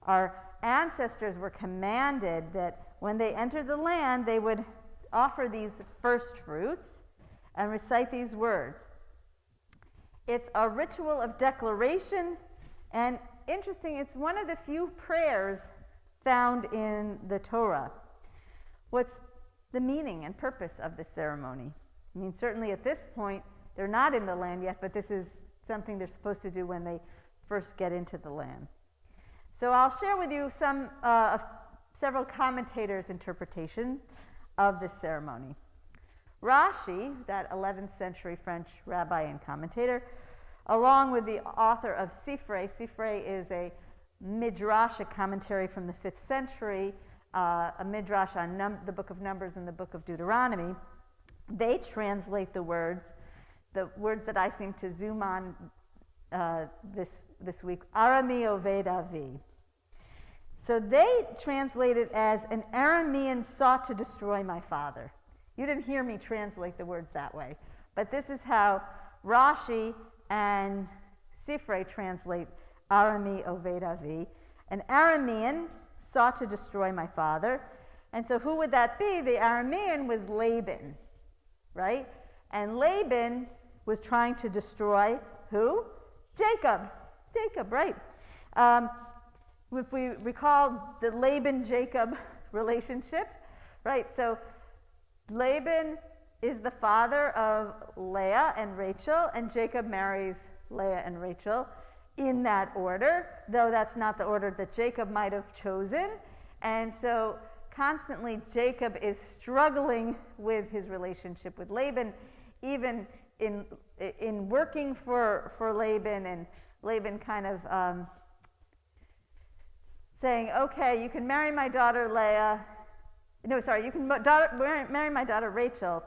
S1: Our ancestors were commanded that when they entered the land, they would offer these first fruits and recite these words. It's a ritual of declaration, and interesting, it's one of the few prayers found in the Torah. What's the meaning and purpose of this ceremony? I mean, certainly at this point, they're not in the land yet, but this is something they're supposed to do when they first get into the land. So I'll share with you several commentators' interpretation of this ceremony. Rashi, that 11th century French rabbi and commentator, along with the author of Sifrei. Sifrei is a midrash, a commentary from the 5th century, a midrash on the book of Numbers and the book of Deuteronomy. They translate the words that I seem to zoom on this week, Arami Oved Avi. So they translate it as, an Aramean sought to destroy my father. You didn't hear me translate the words that way, but this is how Rashi and Sifrei translate Arami Oved Avi. An Aramean sought to destroy my father. And so who would that be? The Aramean was Laban, right? And Laban was trying to destroy who? Jacob. Jacob, right. If we recall the Laban-Jacob relationship, right? So Laban is the father of Leah and Rachel, and Jacob marries Leah and Rachel in that order, though that's not the order that Jacob might have chosen. And so constantly Jacob is struggling with his relationship with Laban, even in working for Laban, and Laban kind of saying, okay, you can marry my daughter Leah. No, sorry, you can marry my daughter Rachel,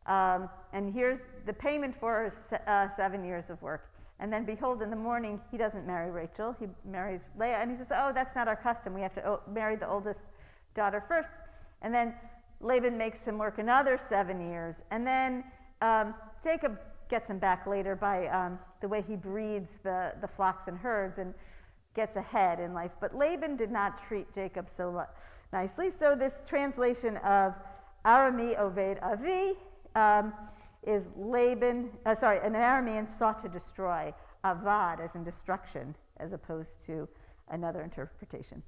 S1: and here's the payment for her 7 years of work. And then behold, in the morning, he doesn't marry Rachel, he marries Leah, and he says, oh, that's not our custom, we have to marry the oldest daughter first. And then Laban makes him work another 7 years, and then Jacob gets him back later by the way he breeds the flocks and herds and gets ahead in life. But Laban did not treat Jacob so nicely. So this translation of Arami Oved Avi is an Aramean sought to destroy, avad as in destruction, as opposed to another interpretation.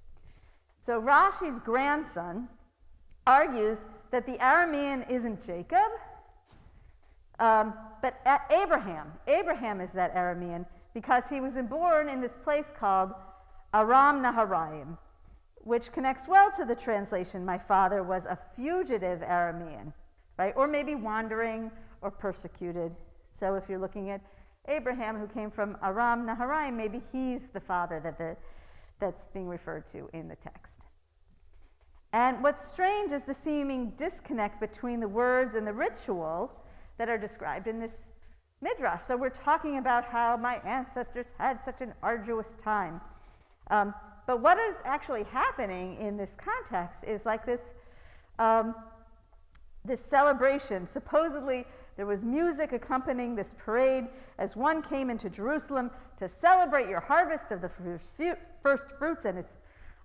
S1: So Rashi's grandson argues that the Aramean isn't Jacob, but Abraham. Abraham is that Aramean because he was born in this place called Aram Naharaim, which connects well to the translation, my father was a fugitive Aramean, right? Or maybe wandering or persecuted. So if you're looking at Abraham, who came from Aram Naharaim, maybe he's the father that's being referred to in the text. And what's strange is the seeming disconnect between the words and the ritual that are described in this midrash. So we're talking about how my ancestors had such an arduous time. But what is actually happening in this context is like this celebration. Supposedly, there was music accompanying this parade as one came into Jerusalem to celebrate your harvest of the first fruits, and it's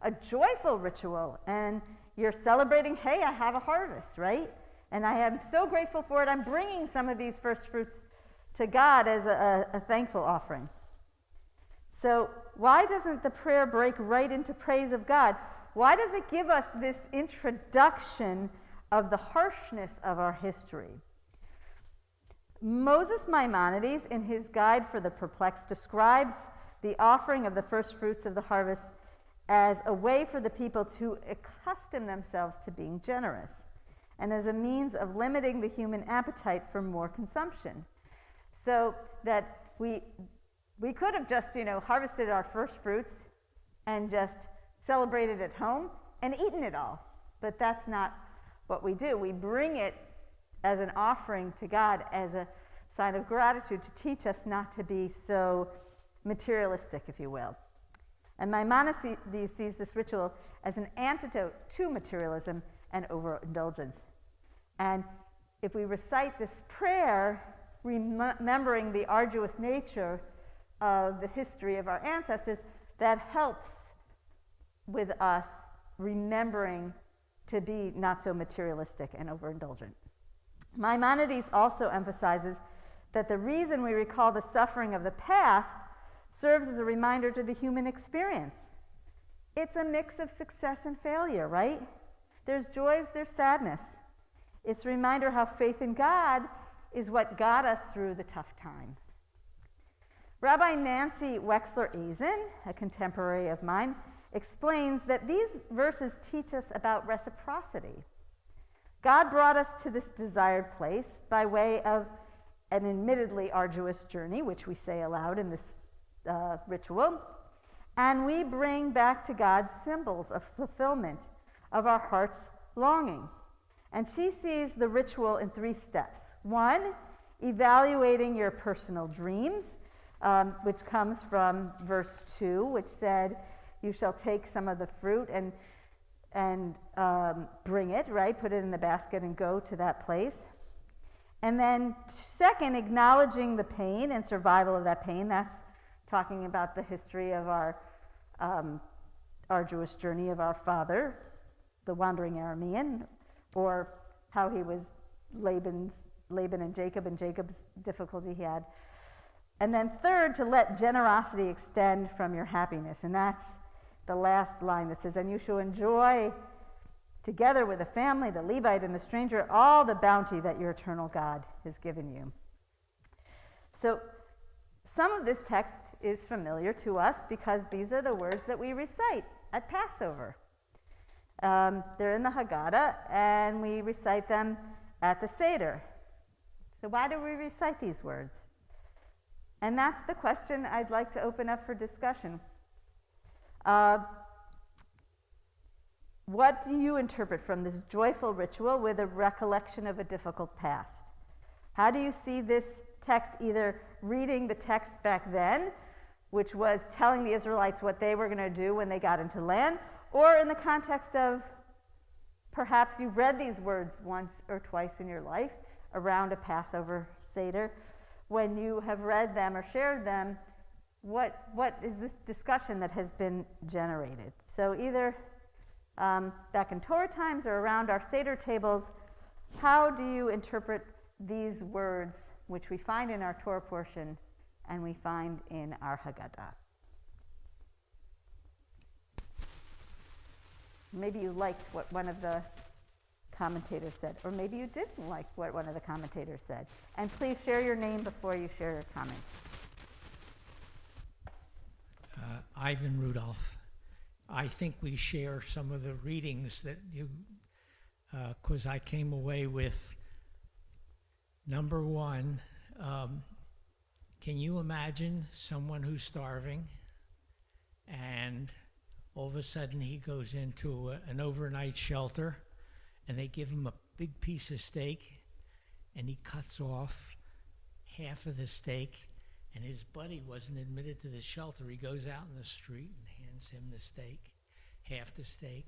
S1: a joyful ritual. And you're celebrating, hey, I have a harvest, right? And I am so grateful for it. I'm bringing some of these first fruits to God as a thankful offering. So why doesn't the prayer break right into praise of God? Why does it give us this introduction of the harshness of our history? Moses Maimonides, in his Guide for the Perplexed, describes the offering of the first fruits of the harvest as a way for the people to accustom themselves to being generous, and as a means of limiting the human appetite for more consumption. So that
S5: we could have just, harvested our first fruits and just celebrated at home and eaten it all. But that's not what we do. We bring it as an offering to God, as a sign of gratitude, to teach us not to be so materialistic, if you will. And Maimonides sees this ritual as an antidote to materialism and overindulgence. And if we recite this prayer, remembering the arduous nature of the history of our ancestors, that helps with us remembering to be not so materialistic and overindulgent. Maimonides also emphasizes that the reason we recall the suffering of the past serves as a reminder to the human experience. It's a mix of success and failure, right? There's joys, there's sadness. It's a reminder how faith in God is what got us through the tough times. Rabbi Nancy Wexler-Azen, a contemporary of mine, explains that these verses teach us about reciprocity. God brought us to this desired place by way of an admittedly arduous journey, which we say aloud in this ritual, and we bring back to God symbols of fulfillment of our heart's longing. And she sees the ritual in 3 steps. 1, evaluating your personal dreams, which comes from verse 2, which said, you shall take some of the fruit and bring it, right? Put it in the basket and go to that place. And then 2nd, acknowledging the pain and survival of that pain. That's talking about the history of our arduous journey of our father, the wandering Aramean, or how he was Laban and Jacob's difficulty he had. And then 3rd, to let generosity extend from your happiness. And that's the last line that says, and you shall enjoy together with the family, the Levite and the stranger, all the bounty that your eternal God has given you. So some of this text is familiar to us because these are the words that we recite at Passover. They're in the Haggadah, and we recite them at the Seder. So why do we recite these words? And that's the question I'd like to open up for discussion. What do you interpret from this joyful ritual with a recollection of a difficult past? How do you see this text, either reading the text back then, which was telling the Israelites what they were going to do when they got into land, or in the context of perhaps you've read these words once or twice in your life around a Passover Seder? When you have read them or shared them, what is this discussion that has been generated? So either back in Torah times or around our Seder tables, how do you interpret these words which we find in our Torah portion and we find in our Haggadah? Maybe you liked what one of the commentators said, or maybe you didn't like what one of the commentators said. And please share your name before you share your comments.
S6: Ivan Rudolph. I think we share some of the readings that you, because I came away with, number 1, can you imagine someone who's starving and all of a sudden he goes into an overnight shelter and they give him a big piece of steak and he cuts off half of the steak, and his buddy wasn't admitted to the shelter. He goes out in the street and hands him the steak, half the steak.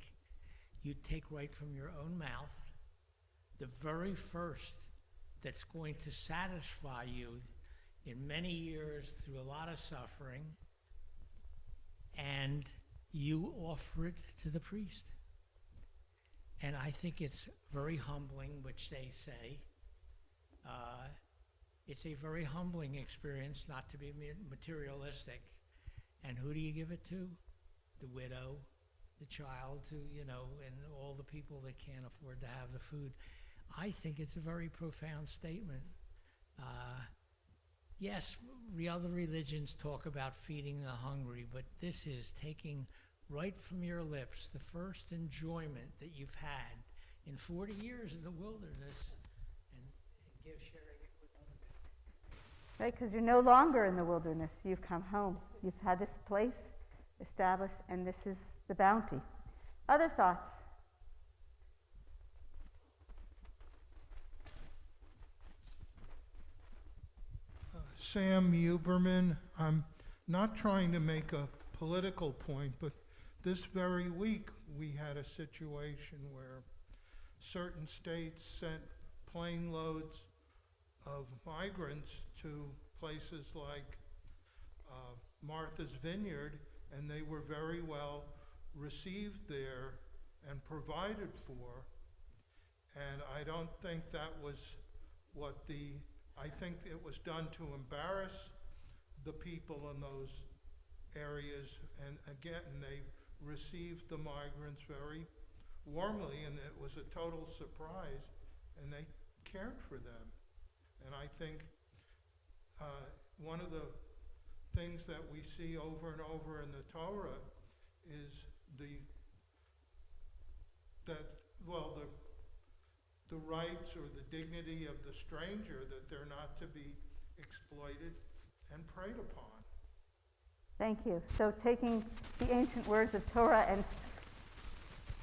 S6: You take right from your own mouth the very first that's going to satisfy you in many years through a lot of suffering, and you offer it to the priest. And I think it's very humbling, which they say. It's a very humbling experience not to be materialistic. And who do you give it to? The widow, the child, and all the people that can't afford to have the food. I think it's a very profound statement. Yes, other religions talk about feeding the hungry, but this is taking right from your lips the first enjoyment that you've had in 40 years in the wilderness and sharing it with other people.
S5: right? Because you're no longer in the wilderness. You've come home. You've had this place established, and this is the bounty. Other thoughts?
S7: Sam Huberman. I'm not trying to make a political point, but this very week we had a situation where certain states sent plane loads of migrants to places like Martha's Vineyard, and they were very well received there and provided for. And I don't think that was I think it was done to embarrass the people in those areas. And again, they received the migrants very warmly, and it was a total surprise, and they cared for them. And I think one of the things that we see over and over in the Torah is the rights or the dignity of the stranger, that they're not to be exploited and preyed upon.
S5: Thank you. So taking the ancient words of Torah and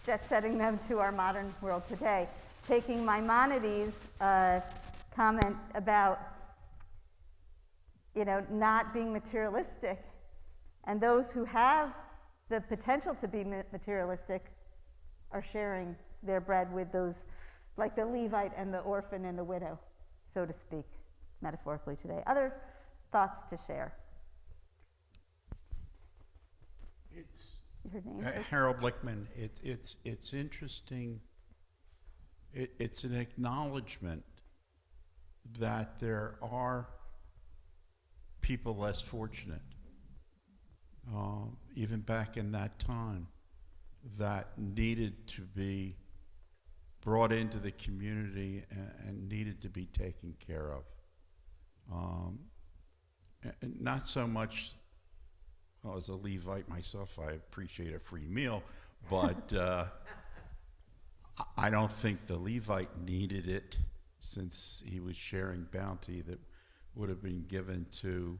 S5: jet-setting them to our modern world today, taking Maimonides' comment about, not being materialistic, and those who have the potential to be materialistic are sharing their bread with those, like the Levite and the orphan and the widow, so to speak, metaphorically today. Other thoughts to share?
S2: It's
S5: Your name?
S2: Harold Lichtman. It's interesting. It's an acknowledgement that there are people less fortunate, even back in that time, that needed to be brought into the community and needed to be taken care of. And not so much, well, as a Levite myself, I appreciate a free meal, but I don't think the Levite needed it, since he was sharing bounty that would have been given to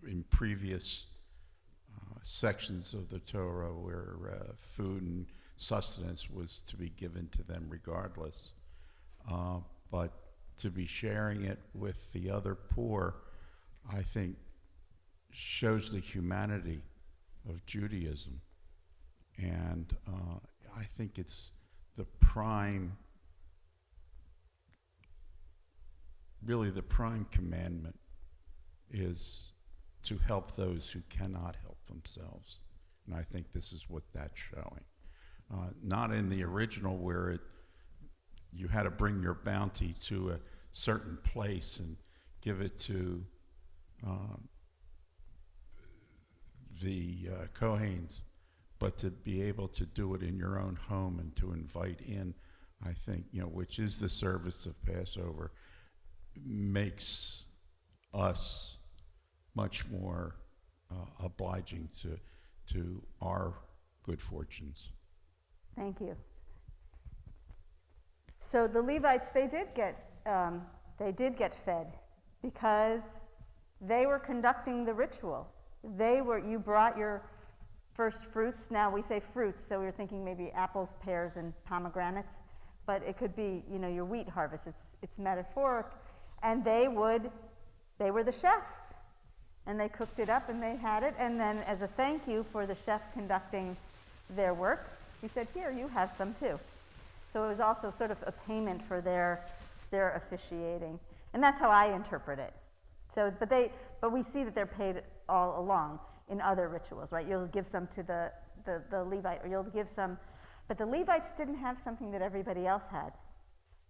S2: in previous sections of the Torah, where food and sustenance was to be given to them regardless. But to be sharing it with the other poor, I think, shows the humanity of Judaism. And I think it's the prime commandment is to help those who cannot help themselves. And I think this is what that's showing. Not in the original, where you had to bring your bounty to a certain place and give it to the Kohanes, but to be able to do it in your own home and to invite in, I think, which is the service of Passover, makes us much more obliging to our good fortunes.
S5: Thank you. So the Levites, they did get fed because they were conducting the ritual. You brought your first fruits. Now we say fruits, so we're thinking maybe apples, pears, and pomegranates, but it could be, your wheat harvest. It's metaphoric, and they were the chefs, and they cooked it up and they had it, and then as a thank you for the chef conducting their work, he said, "Here, you have some too." So it was also sort of a payment for their officiating, and that's how I interpret it. So, but we see that they're paid all along in other rituals, right? You'll give some to the Levite, or you'll give some, but the Levites didn't have something that everybody else had.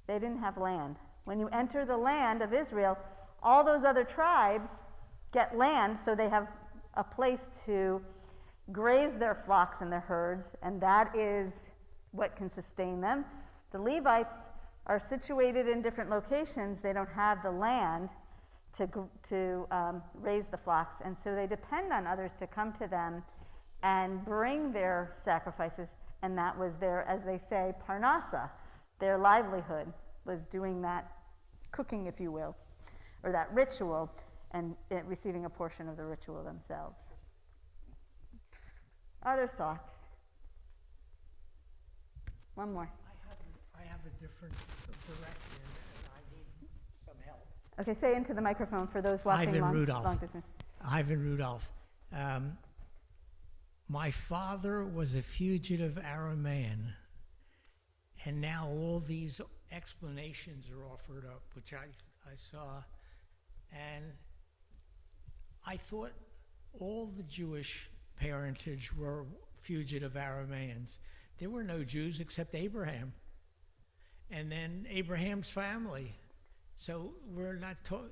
S5: They didn't have land. When you enter the land of Israel, all those other tribes get land, so they have a place to graze their flocks and their herds, and that is what can sustain them. The Levites are situated in different locations. They don't have the land to raise the flocks, and so they depend on others to come to them and bring their sacrifices, and that was their, as they say, parnasa. Their livelihood was doing that cooking, if you will, or that ritual, and receiving a portion of the ritual themselves. Other thoughts? One more.
S6: I have a different direction, and I need some help.
S5: Okay, say into the microphone for those watching
S6: Ivan
S5: long
S6: Rudolph.
S5: distance.
S6: Ivan Rudolph. My father was a fugitive Aramean, and now all these explanations are offered up, which I saw, and I thought all the Jewish parentage were fugitive Arameans. There were no Jews except Abraham, and then Abraham's family. So we're not taught.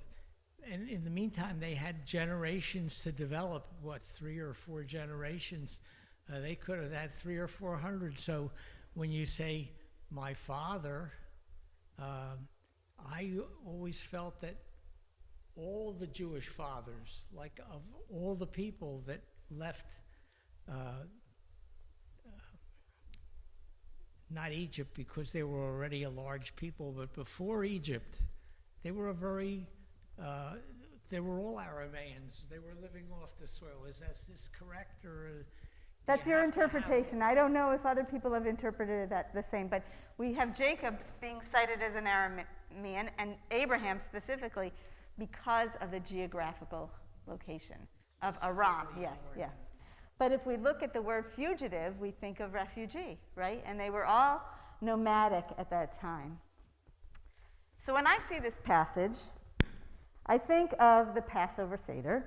S6: And in the meantime, they had generations to develop, 3 or 4 generations. They could have had 300 or 400. So when you say my father, I always felt that all the Jewish fathers, like of all the people that left, not Egypt because they were already a large people, but before Egypt, they were they were all Arameans. They were living off the soil. Is this correct, or?
S5: That's your interpretation. I don't know if other people have interpreted that the same, but we have Jacob being cited as an Aramean, and Abraham specifically because of the geographical location of Aram. Yes, yeah. But if we look at the word fugitive, we think of refugee, right? And they were all nomadic at that time. So when I see this passage, I think of the Passover Seder,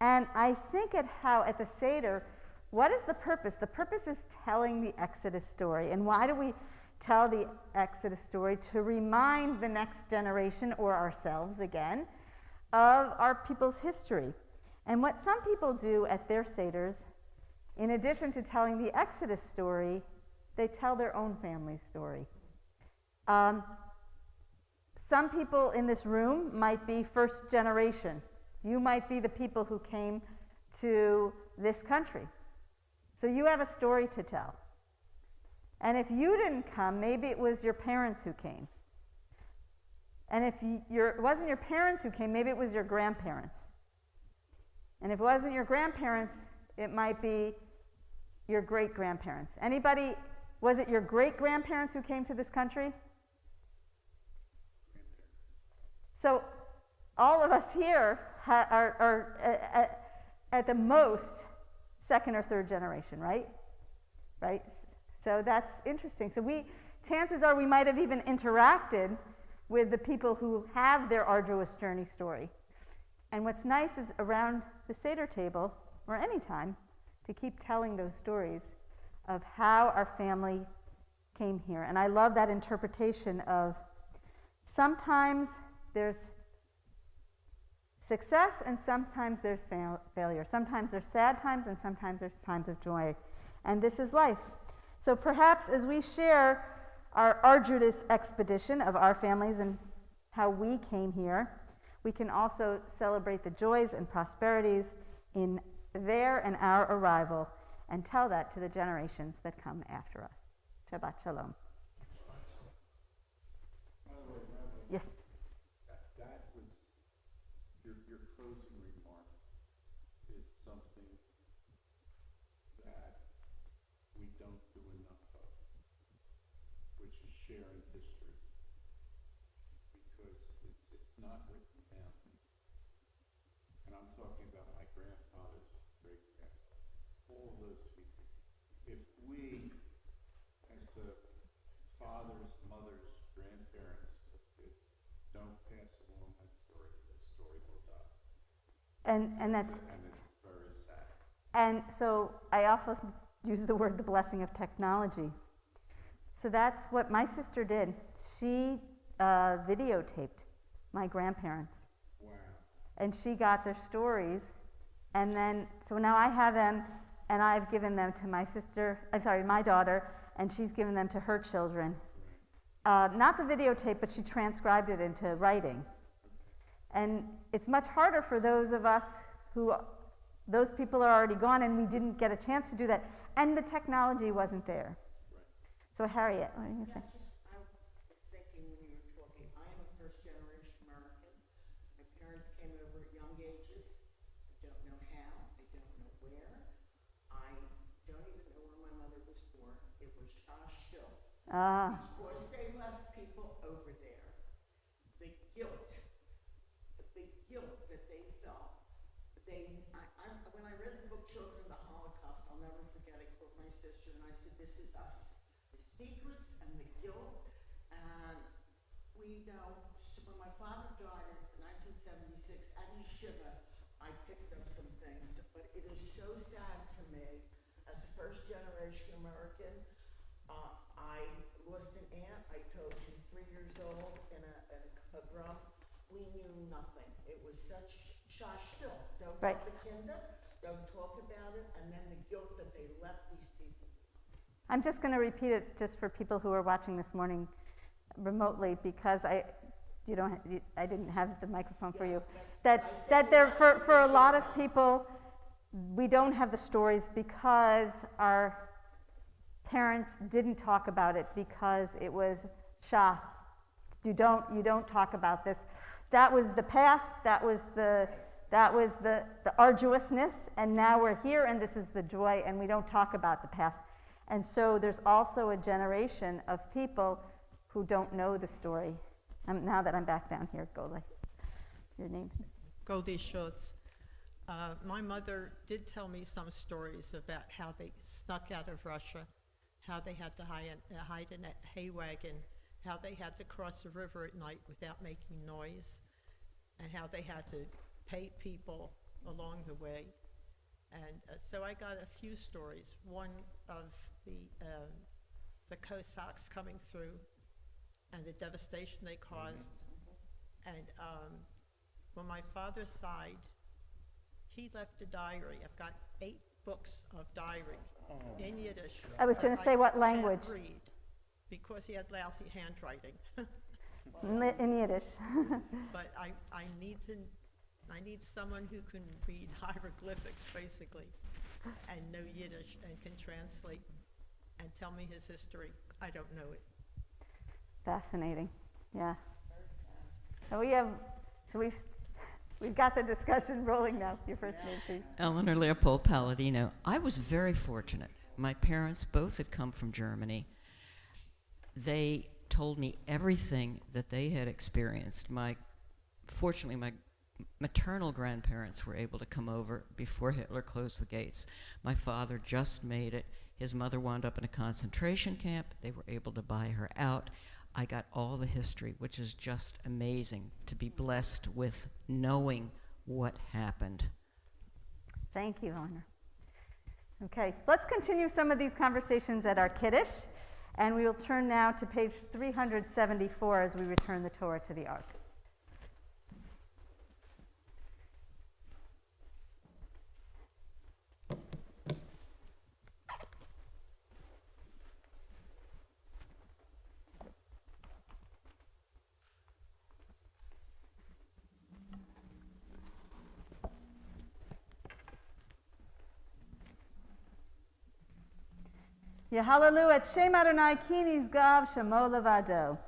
S5: and I think at how at the Seder, what is the purpose? The purpose is telling the Exodus story. And why do we tell the Exodus story? To remind the next generation, or ourselves again, of our people's history. And what some people do at their Seders, in addition to telling the Exodus story, they tell their own family story. Some people in this room might be first generation. You might be the people who came to this country. So you have a story to tell. And if you didn't come, maybe it was your parents who came. And if it wasn't your parents who came, maybe it was your grandparents. And if it wasn't your grandparents, it might be your great-grandparents. Anybody, was it your great-grandparents who came to this country? So all of us here are at the most second or third generation, right? Right? So that's interesting. So chances are we might have even interacted with the people who have their arduous journey story. And what's nice is around the Seder table, or any time, to keep telling those stories of how our family came here. And I love that interpretation of sometimes there's success and sometimes there's failure. Sometimes there's sad times and sometimes there's times of joy. And this is life. So perhaps as we share our arduous expedition of our families and how we came here, we can also celebrate the joys and prosperities in their and our arrival and tell that to the generations that come after us. Shabbat Shalom.
S2: By the way, Rabbi,
S5: Yes.
S2: that was, your closing remark is something that we don't do enough of, which is sharing history. Because it's not written down. And I'm talking about my grandfather's great-grandfather, all of those people. If we, as the fathers, mothers, grandparents, don't pass along that story, the story will die.
S5: And that's...
S2: And it's very sad.
S5: And so I often use the word the blessing of technology. So that's what my sister did. She videotaped my grandparents.
S2: Wow.
S5: And she got their stories. And then, so now I have them, and I've given them to my sister, my daughter, and she's given them to her children. Not the videotape, but she transcribed it into writing. And it's much harder for those of us who, those people are already gone and we didn't get a chance to do that. And the technology wasn't there.
S2: Right.
S5: So Harriet, what are you going to say?
S3: I was thinking when you were talking I am a first-generation American. My parents came over at young ages. I don't know how, I don't know where. I don't even know where my mother was born. It was Shashville.
S5: Ah,
S3: Because they left people over there, the guilt that they felt, when I read the book Children of the Holocaust, I'll never forget, I called my sister and I said, this is us. The secrets and the guilt, and we know, so when my father died in 1976 at Yeshiva, I picked up some things, but it is so sad to me, as a first-generation American, I lost an aunt, I told you, 3 years old, in a pogrom. We knew nothing. It was such shashville. Don't
S5: Right.
S3: tell the kinder, don't talk about it, and then the guilt that they left these people.
S5: I'm just going to repeat it just for people who are watching this morning remotely, because I didn't have the microphone for you. That there for a lot of people, we don't have the stories because our parents didn't talk about it, because it was shas. You don't talk about this. That was the past. That was the arduousness, and now we're here, and this is the joy, and we don't talk about the past. And so there's also a generation of people who don't know the story. Now that I'm back down here, Goldie, your name?
S8: Goldie Schultz. My mother did tell me some stories about how they snuck out of Russia, how they had to hide in a hay wagon, how they had to cross the river at night without making noise, and how they had to pay people along the way. And so I got a few stories. One of the Cossacks coming through and the devastation they caused. And when my father died, he left a diary. I've got 8 books of diary in Yiddish.
S5: I was going to say, what language?
S8: Can't read because he had lousy handwriting.
S5: In Yiddish.
S8: But I need someone who can read hieroglyphics, basically, and know Yiddish and can translate and tell me his history. I don't know it.
S5: Fascinating. Yeah. And we've got the discussion rolling now. Your first name, please.
S9: Eleanor Leopold Palladino. I was very fortunate. My parents both had come from Germany. They told me everything that they had experienced. Fortunately, my maternal grandparents were able to come over before Hitler closed the gates. My father just made it. His mother wound up in a concentration camp. They were able to buy her out. I got all the history, which is just amazing to be blessed with knowing what happened.
S5: Thank you, Eleanor. Okay, let's continue some of these conversations at our Kiddush, and we will turn now to page 374 as we return the Torah to the Ark. Yahalelu et Shem Adonai Kinis Gav Shemo Levado.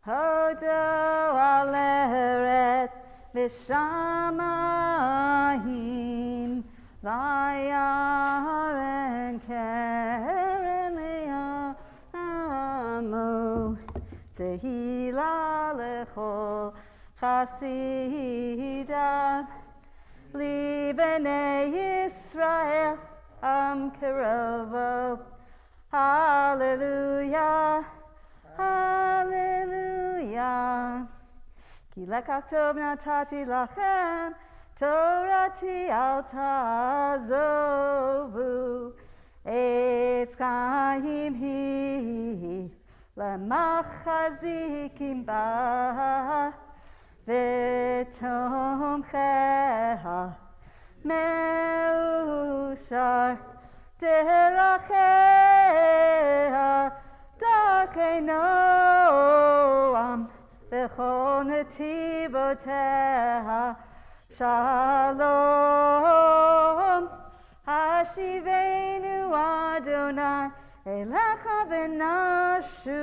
S5: Hodo al Eretz V'Shamayim V'Yaren Keren Le'amu Tehila Lechol Chasidav Li B'nei Yisrael Am Kerovo. Hallelujah, hallelujah. Ki lekach tov natati lachem, Torati al tazovu. Eitz chaim hi, lemachazikim ba, v'tomcheha meushar. Derachea darkei noam v'chol netivoteha shalom hashivenu Adonai elecha v'nashu